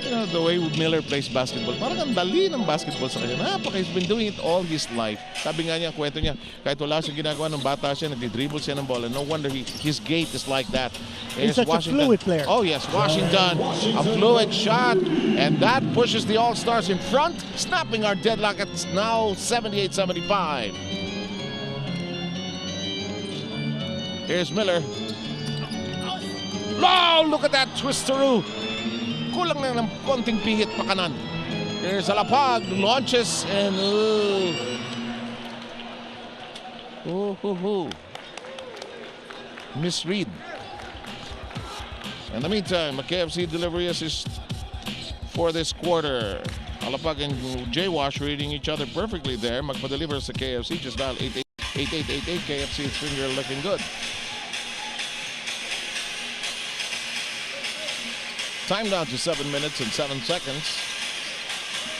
You know, the way Miller plays basketball, parang ang dali ng basketball sa kanya. He's been doing it all his life. Sabi nga niya, kwento niya, kahit wala siyang ginagawa ng bata siya, nag-dribble siya ng bola. No wonder his gait is like that. He's such a fluid player. Oh yes, Washington, a fluid shot, and that pushes the All-Stars in front, snapping our deadlock at now 78-75. Here's Miller. Oh, look at that twisteroo. Kulang lang ng konting pihit pa kanan. Here's Alapag, launches, and misread. In the meantime, a KFC delivery assist for this quarter. Alapag and J-Wash reading each other perfectly there. Magpa-deliver sa KFC, just dial 8888. KFC's finger looking good. Time down to 7 minutes and 7 seconds.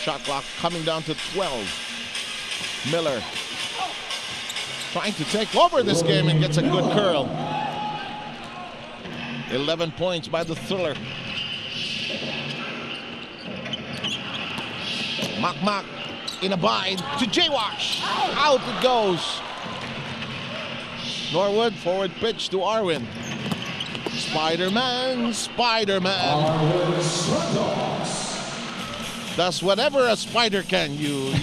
Shot clock coming down to 12. Miller trying to take over this game and gets a good curl. 11 points by the thriller. Makmak in a bind to J-Wash. Out it goes. Norwood, forward pitch to Arwin. Spider-Man, Spider-Man. Does whatever a spider can.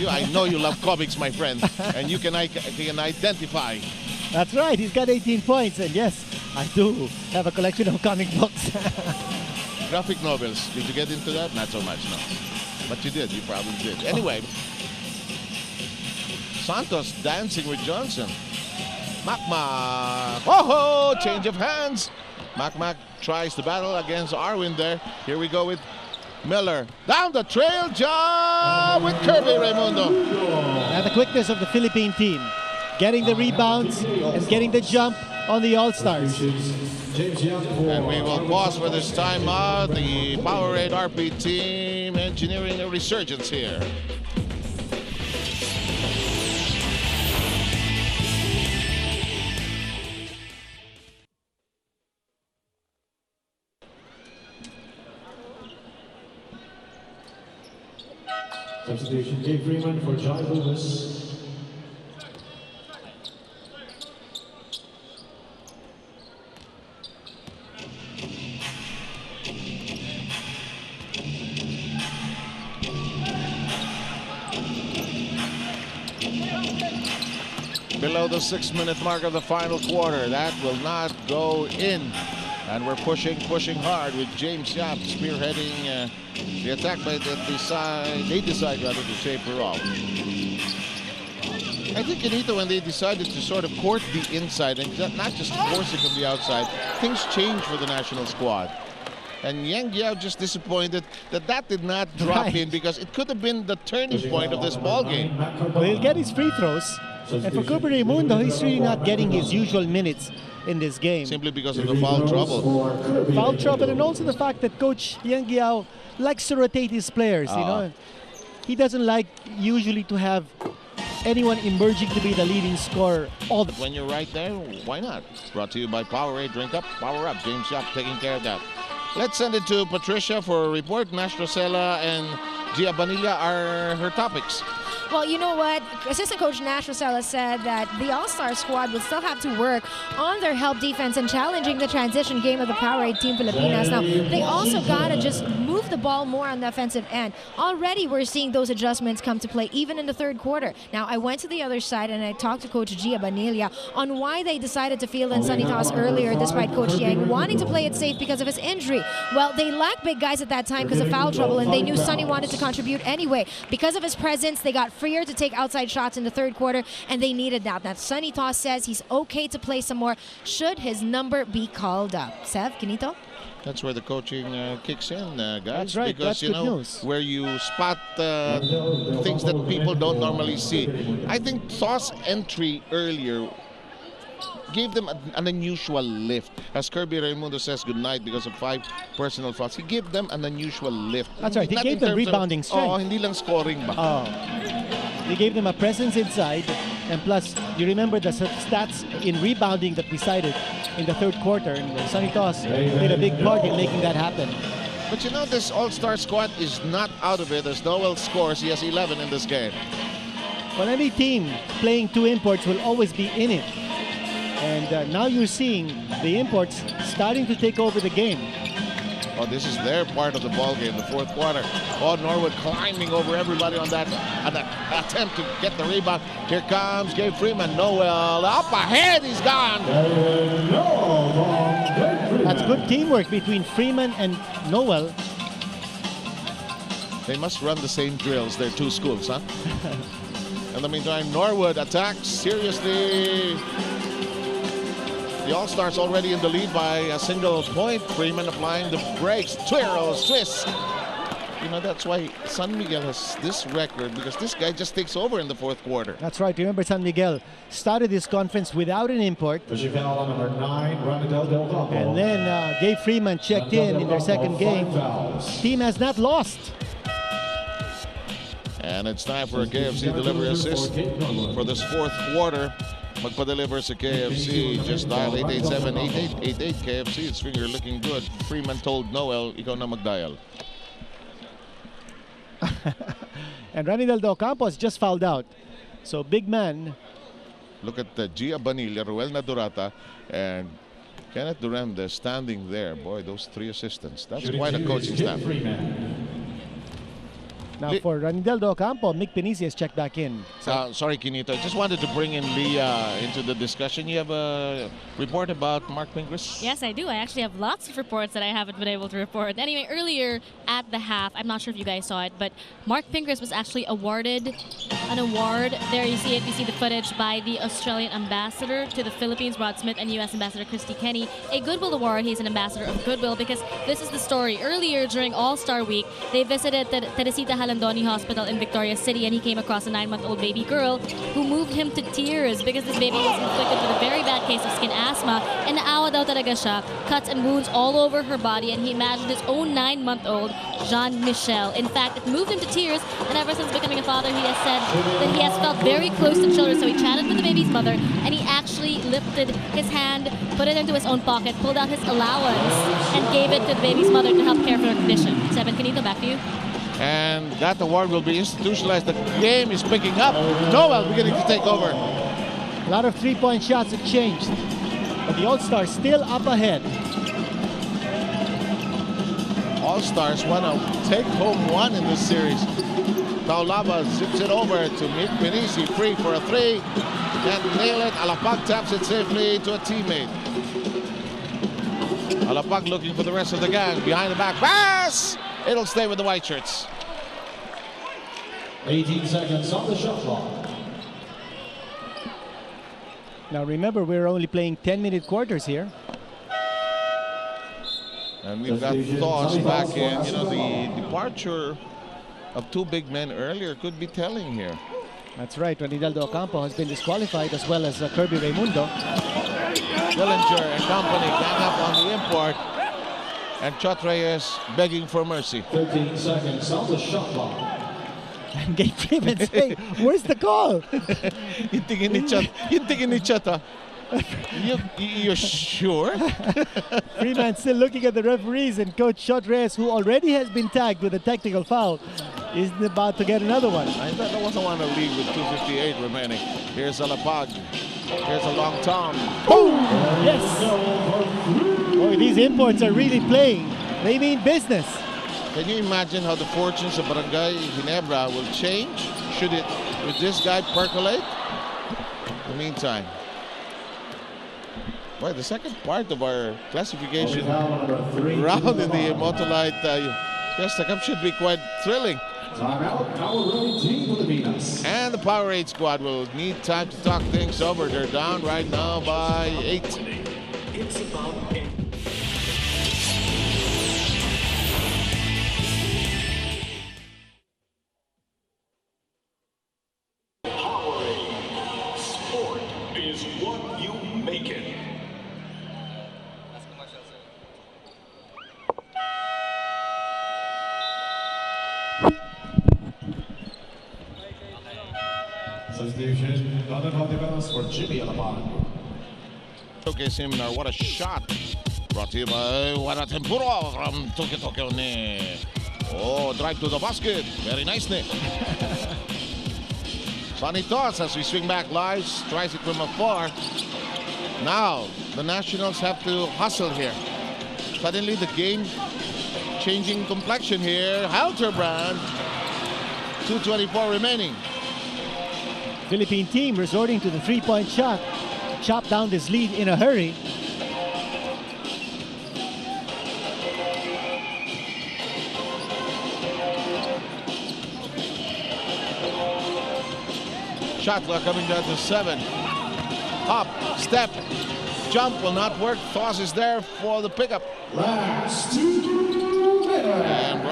I know you love comics, my friend, and you can identify. That's right, he's got 18 points, and yes, I do have a collection of comic books. Graphic novels, did you get into that? Not so much, no. But you did, you probably did. Anyway, Santos dancing with Johnson. Makmak, oh, change of hands. Makmak tries to battle against Arwin there. Here we go with Miller. Down the trail job with Kirby Raimundo. And the quickness of the Philippine team. Getting the rebounds and getting the jump on the All-Stars. And we will pause for this time out. The Powerade RP team engineering a resurgence here. Substitution, Jake Freeman for Jai Lewis. Below the 6-minute mark of the final quarter. That will not go in. And we're pushing hard with James Yap spearheading the attack, but they decide rather to taper off. I think, Anita, when they decided to sort of court the inside and not just forcing from the outside, things changed for the national squad. And Yang Giao just disappointed that did not drop in, because it could have been the turning point of this ball game. Well, he'll get his free throws. And for Cooper Raimundo, he's really not getting his usual minutes in this game. Simply because of the foul trouble. Foul trouble, and also the fact that Coach Yang Giao likes to rotate his players, you know. he doesn't like usually to have anyone emerging to be the leading scorer all the When you're right there, why not? Brought to you by Powerade. Drink up, power up. James Yap taking care of that. Let's send it to Patricia for a report. Nash Rosella and Gia Banilla are her topics. Well, you know what? Assistant coach Nash Rosella said that the All-Star squad will still have to work on their help defense and challenging the transition game of the Powerade Team Pilipinas. Now, they also got to just move the ball more on the offensive end. Already, we're seeing those adjustments come to play, even in the third quarter. Now, I went to the other side and I talked to Coach Gia Banilla on why they decided to field in Sonny Toss earlier, despite Coach Yang wanting to play it safe because of his injury. Well, they lacked big guys at that time because of foul trouble, and they knew Sonny wanted to contribute anyway. Because of his presence, they got freer to take outside shots in the third quarter, and they needed that. Now, Sonny Toss says he's okay to play some more should his number be called up. Sev, Kinito? That's where the coaching kicks in, guys. That's right. Because, That's good news. where you spot things that people don't normally see. I think Toss' entry earlier gave them an unusual lift. As Kirby Raimundo says goodnight because of 5 personal fouls, he gave them an unusual lift. That's right. He Not gave in them terms rebounding of, strength. hindi lang scoring ba? Oh. He gave them a presence inside, and plus, you remember the stats in rebounding that we cited in the third quarter, and Sonny Toss played a big part in making that happen. But you know, this All-Star squad is not out of it. As Noel scores, he has 11 in this game. Well, any team playing 2 imports will always be in it. And now you're seeing the imports starting to take over the game. Oh, this is their part of the ball game, the fourth quarter. Oh, Norwood climbing over everybody on that attempt to get the rebound. Here comes Gabe Freeman. Noel up ahead. He's gone. That's good teamwork between Freeman and Noel. They must run the same drills. They're 2 schools, huh? In the meantime, Norwood attacks seriously. The All-Stars already in the lead by a single point. Freeman applying the brakes. Twirls, twists. You know, that's why San Miguel has this record, because this guy just takes over in the fourth quarter. That's right. Remember, San Miguel started this conference without an import. And then Gabe Freeman checked in their second game. Team has not lost. And it's time for a KFC delivery assist for this fourth quarter. Magpa-deliver sa KFC. Just dial 887-8888 KFC. It's finger looking good. Freeman told Noel, ikaw na mag-dial. And Ranidel Campos just fouled out. So big man. Look at Gia Banilla, Ruel Nadurata, and Kenneth Durande standing there. Boy, those 3 assistants. That's quite a coaching staff. Now for Ranidel Ocampo, Mick Penicias checked back in. Sorry, Kinito. I just wanted to bring in Leah into the discussion. You have a report about Mark Pingris? Yes, I do. I actually have lots of reports that I haven't been able to report. Anyway, earlier at the half, I'm not sure if you guys saw it, but Mark Pingris was actually awarded an award. There you see it. You see the footage by the Australian ambassador to the Philippines, Rod Smith, and U.S. Ambassador Christy Kenny. A Goodwill Award. He's an ambassador of Goodwill because this is the story. Earlier during All-Star Week, they visited the Teresita Halandoni Hospital in Victoria City, and he came across a 9-month-old baby girl who moved him to tears because this baby was inflicted with a very bad case of skin asthma, and naawa daw talaga siya, cuts and wounds all over her body, and he imagined his own 9-month-old Jean-Michel. In fact, it moved him to tears, and ever since becoming a father, he has said that he has felt very close to children, so he chatted with the baby's mother, and he actually lifted his hand, put it into his own pocket, pulled out his allowance, and gave it to the baby's mother to help care for her condition. Seven, Canito, back to you. And that award will be institutionalized. The game is picking up. Noel beginning to take over. A lot of 3-point shots exchanged, but the All-Stars still up ahead. All-Stars want to take home 1 in this series. Taulaba zips it over to Mick Benisi, free for a 3, and nail it. Alapag taps it safely to a teammate. Alapag looking for the rest of the gang. Behind the back pass! It'll stay with the white shirts. 18 seconds on the shot clock. Now remember, we're only playing 10-minute quarters here. And we've got thoughts back in. You know, the departure of 2 big men earlier could be telling here. That's right. Ranidel Ocampo has been disqualified, as well as Kirby Raimundo. Dillinger and company gang up on the import. And Chot Reyes begging for mercy. 13 seconds on the shot clock. And Gabe Freeman saying, where's the call? Yung tingin ni Chet, ah. You're sure? Freeman still looking at the referees, and Coach Shot Reyes, who already has been tagged with a technical foul, is about to get another one. I thought there wasn't one in the league with 2:58 remaining. Here's Alapag. Here's a long Tom. Boom! Yes! Boy, these imports are really playing. They mean business. Can you imagine how the fortunes of Barangay Ginebra will change should this guy percolate? In the meantime, boy, the second part of our classification round in the Motolite Fiesta Cup should be quite thrilling. And the Powerade squad will need time to talk things over. They're down right now by 8. It's about Powerade. Sport is what you make it. Substitution on the defense for Jimmy Alapag. Showcase him now. What a shot. Brought to you by Wara Tempuro from Tokyo ne. Oh, drive to the basket. Very nice, ne. Funny toss as we swing back live. Tries it from afar. Now, the Nationals have to hustle here. Suddenly, the game changing complexion here. Halterbrand. 2:24 remaining. Philippine team resorting to the three-point shot. Chop down this lead in a hurry. Shot clock coming down to 7. Hop, step, jump will not work. Toss is there for the pickup. Last 2 minutes. And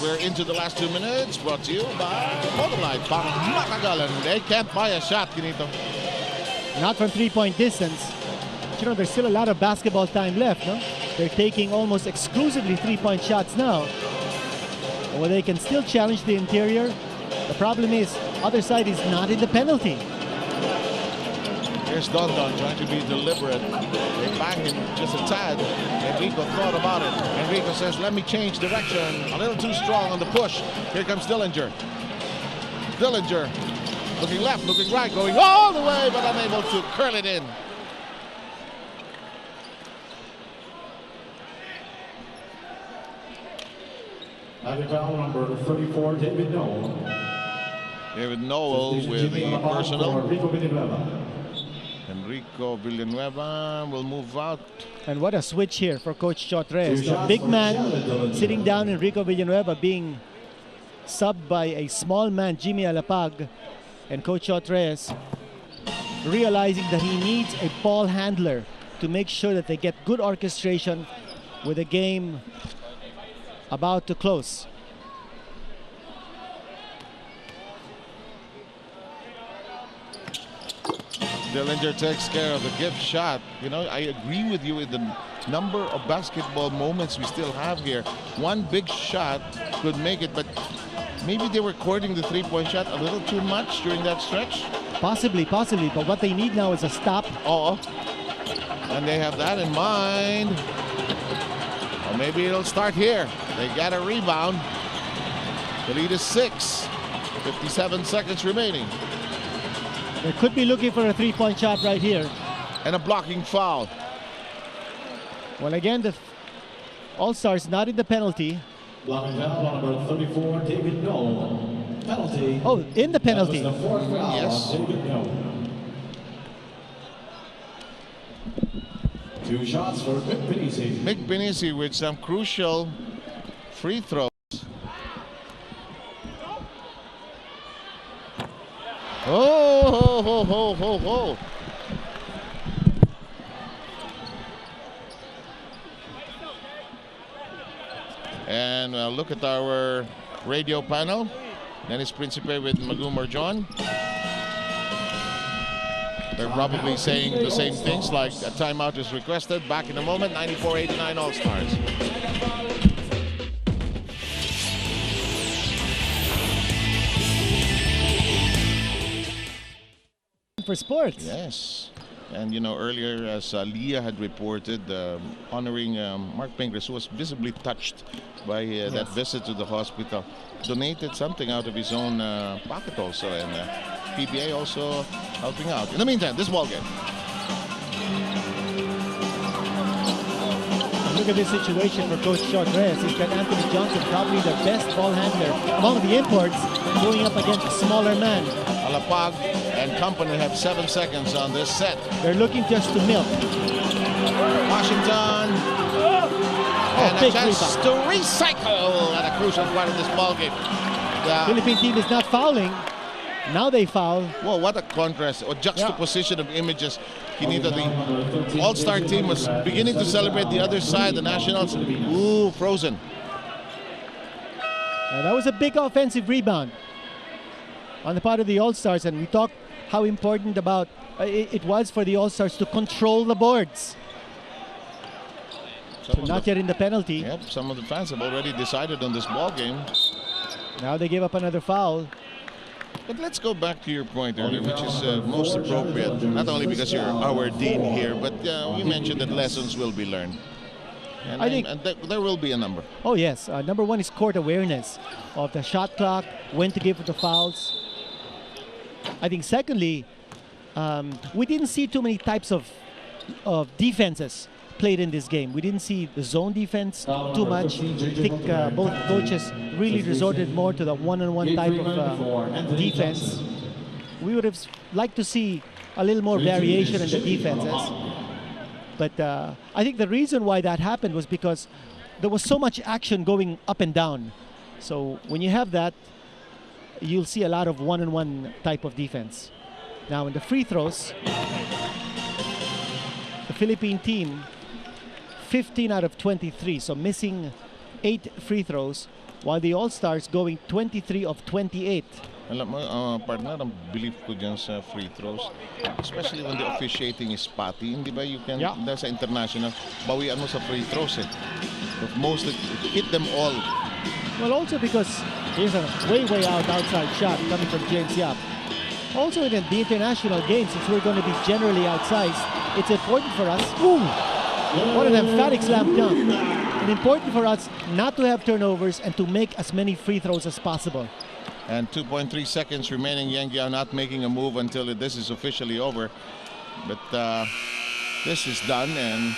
we're into the last 2 minutes. Brought to you by Motolite. Matagalan. They can't buy a shot, Kinito. Not from three-point distance. But, you know, there's still a lot of basketball time left, no? They're taking almost exclusively three-point shots now. Well, they can still challenge the interior. The problem is, other side is not in the penalty. Here's Don trying to be deliberate. They bang him just a tad. Enrico thought about it. Enrico says, let me change direction. A little too strong on the push. Here comes Dillinger. Dillinger looking left, looking right, going all the way, but unable to curl it in. At the foul number 34, David Noel. David Noel with the personal. Enrico Villanueva will move out. And what a switch here for Coach Shot Reyes. The big man sitting down, Enrico Villanueva, being subbed by a small man, Jimmy Alapag. And Coach Shot Reyes realizing that he needs a ball handler to make sure that they get good orchestration with the game about to close. Dillinger takes care of the gift shot. You know, I agree with you in the number of basketball moments we still have here. One big shot could make it, but maybe they were courting the three-point shot a little too much during that stretch. Possibly, but what they need now is a stop. And they have that in mind. Or maybe it'll start here. They got a rebound. The lead is 6. 57 seconds remaining. They could be looking for a three-point shot right here. And a blocking foul. Well, again, the All-Stars not in the penalty. Blocking foul number 34, David Noel. Penalty. Oh, in the penalty. That was the 4th foul. Yes. David Noel. 2 shots for Mick Benisi. Mick Benisi with some crucial free throws. Oh. And look at our radio panel. Dennis Principe with Magumar John. They're probably saying the same things, like a timeout is requested. Back in a moment, 94-89 All-Stars. for sports. Yes. And you know, earlier, as Leah had reported, honoring Mark Pingres, who was visibly touched by that visit to the hospital, donated something out of his own pocket also, and PBA also helping out. In the meantime, this ball game. Look at this situation for Coach Short Reyes. He's got Anthony Johnson, probably the best ball handler among the imports, going up against a smaller man. Alapag and company have 7 seconds on this set. They're looking just to milk. Washington. And a chance to recycle at a crucial part of this ball game. The Philippine team is not fouling. Now they foul. Whoa, what a contrast or juxtaposition of images. Kinita, the All-Star team was beginning to celebrate the other side, the Nationals. Ooh, frozen. That was a big offensive rebound on the part of the All-Stars, and we talked how important about it was for the All-Stars to control the boards. So not yet in the penalty. Yep, some of the fans have already decided on this ball game. Now they give up another foul. But let's go back to your point earlier, which is most appropriate, not only because you're our dean here, but you mentioned that lessons will be learned. And I think there will be a number. Oh yes, number one is court awareness of the shot clock, when to give the fouls. I think secondly, we didn't see too many types of defenses played in this game. We didn't see the zone defense too much. I think both coaches really resorted more to the one-on-one type of defense. We would have liked to see a little more variation in the defenses. But I think the reason why that happened was because there was so much action going up and down. So when you have that, you'll see a lot of one-on-one type of defense. Now in the free throws, the Philippine team 15 out of 23, so missing 8 free throws, while the All-Stars going 23 of 28. Alam mo, partner, ang belief ko dyan sa free throws, especially when the officiating is spotty, hindi ba you can, dahil sa international, bawian mo sa free throws eh. But mostly, hit them all. Well, also because here's a way outside shot coming from James Yap. Also in the international games, since we're going to be generally outsized, it's important for us. Ooh! What an emphatic slam dunk. And important for us not to have turnovers and to make as many free throws as possible. And 2.3 seconds remaining. Yang Giao not making a move until this is officially over. But this is done, and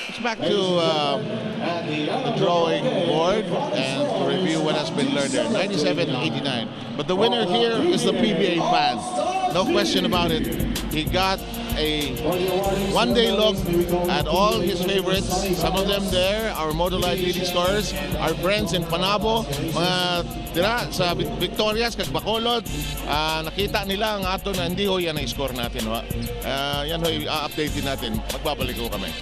it's back to the drawing board and to review what has been learned there. 97-89. But the winner here is the PBA fan. No question about it. He got a one-day look at all his favorites. Some of them there, our Modolite leading scorers, our friends in Panabo, mga tira sa Victorias, kag Bacolod, nakita nila ang ato na hindi ho yan ang score natin. Yan ho, i-update din natin. Magbabalik ho kami.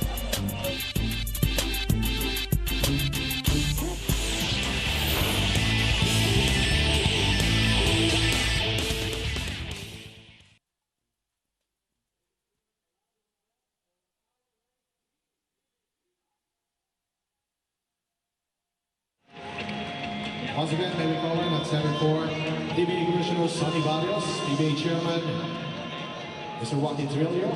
Once again, may we call in at 7-4, PBA Commissioner Sonny Barrios, PBA Chairman Mr. Joaquin Trillo.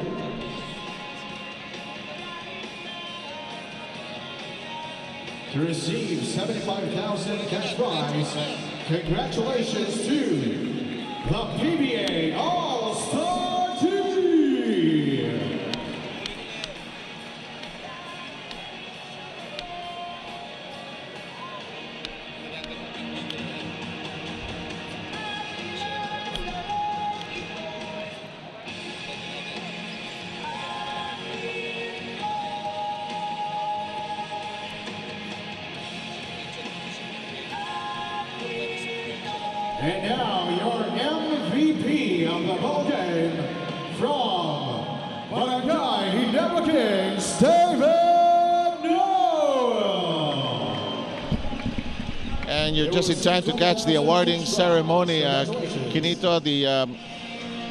To receive 75,000 cash prize, congratulations to the PBA All-Star Team! And now your MVP of the ball game from Barangay Ginebra Kings, David Noel. And you're just in time to catch the awarding ceremony. Kinito, the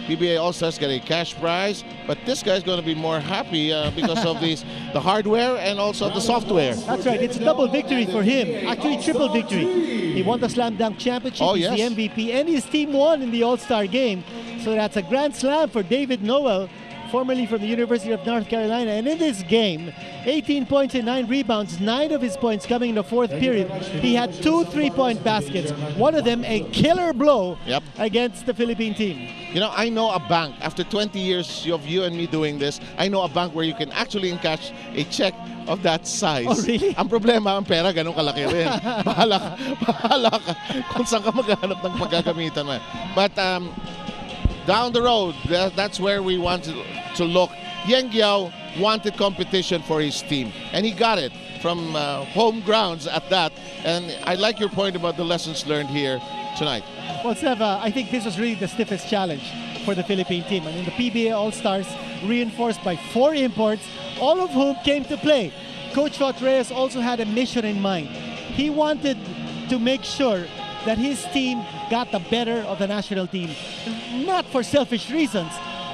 PBA All-Stars get a cash prize, but this guy's going to be more happy because of the hardware and also the software. That's right. It's a double victory for him. Actually, triple victory. He won the Slam Dunk Championship. Oh, He's yes. the MVP, and his team won in the All-Star game. So that's a grand slam for David Noel, formerly from the University of North Carolina. And in this game, 18 points and 9 rebounds, 9 of his points coming in the fourth period. He had 2 3-point baskets, one of them a killer blow against the Philippine team. You know, I know a bank, after 20 years of you and me doing this, I know a bank where you can actually encash a check of that size. Oh, really? Ang problema, ang pera, ganun kalaki rin. Bahala ka kung saan ka maghanap ng paggagamitan mo. But down the road, that's where we want to look. Yeng Giao wanted competition for his team, and he got it from home grounds at that. And I like your point about the lessons learned here tonight. Well, Seva, I think this was really the stiffest challenge for the Philippine team. I mean, the PBA All-Stars reinforced by 4 imports, all of whom came to play. Coach Rot Reyes also had a mission in mind. He wanted to make sure that his team got the better of the national team, not for selfish reasons,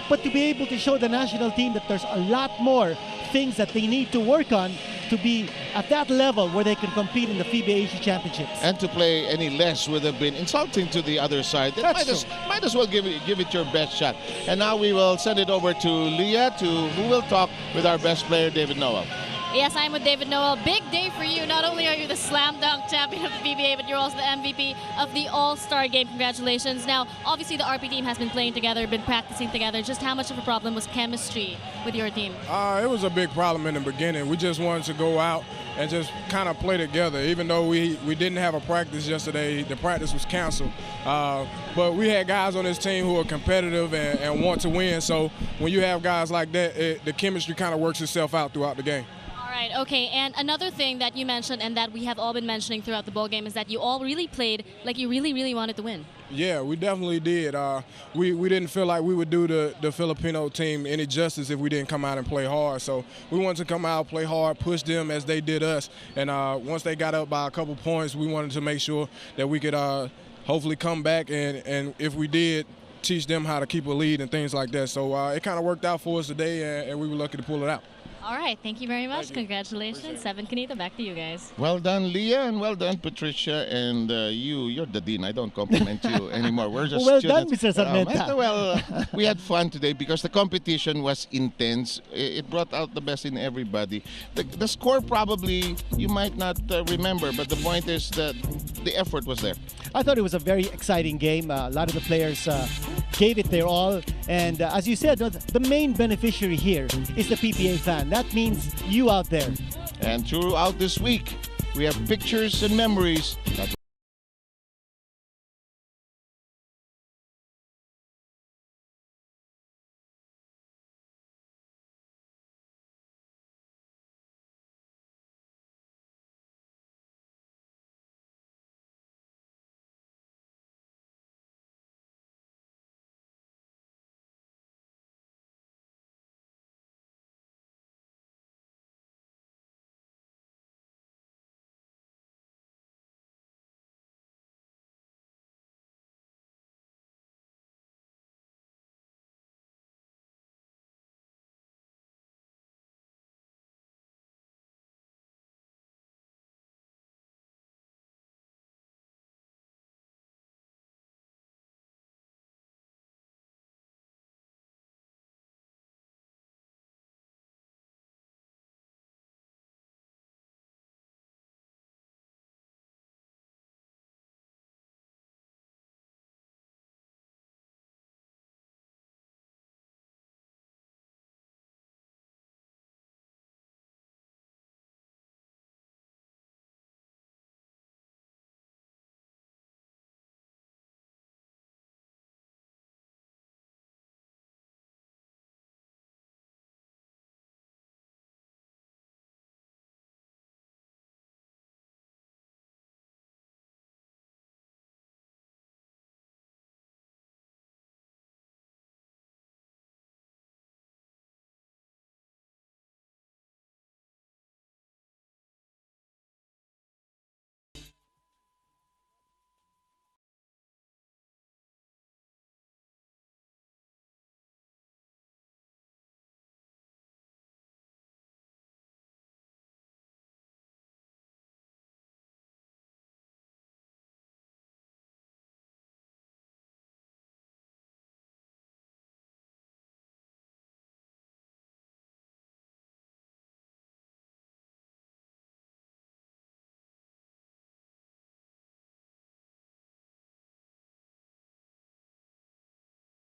but to be able to show the national team that there's a lot more things that they need to work on to be at that level where they can compete in the PBA Asia Championships. And to play any less would have been insulting to the other side. Might as well give it your best shot. And now we will send it over to Leah, who will talk with our best player, David Noel. Yes, I'm with David Noel. Big day for you. Not only are you the slam dunk champion of the PBA, but you're also the MVP of the All-Star game. Congratulations. Now, obviously the RP team has been playing together, been practicing together. Just how much of a problem was chemistry with your team? It was a big problem in the beginning. We just wanted to go out and just kind of play together. Even though we didn't have a practice yesterday, the practice was canceled. But we had guys on this team who are competitive and want to win. So when you have guys like that, the chemistry kind of works itself out throughout the game. Right, okay, and another thing that you mentioned and that we have all been mentioning throughout the ball game is that you all really played like you really, really wanted to win. Yeah, we definitely did. We didn't feel like we would do the Filipino team any justice if we didn't come out and play hard. So we wanted to come out, play hard, push them as they did us. And once they got up by a couple points, we wanted to make sure that we could hopefully come back and if we did, teach them how to keep a lead and things like that. So it kind of worked out for us today, and we were lucky to pull it out. All right, thank you very much. Congratulations. Seven Canita, back to you guys. Well done, Leah, and well done, Patricia. And you're the dean. I don't compliment you anymore. We're just well students. done, Mr. Sarmenta. Well, we had fun today because the competition was intense. It brought out the best in everybody. The score probably you might not remember, but the point is that the effort was there. I thought it was a very exciting game. A lot of the players gave it their all. And as you said, the main beneficiary here is the PBA fan. That means you out there. And throughout this week, we have pictures and memories that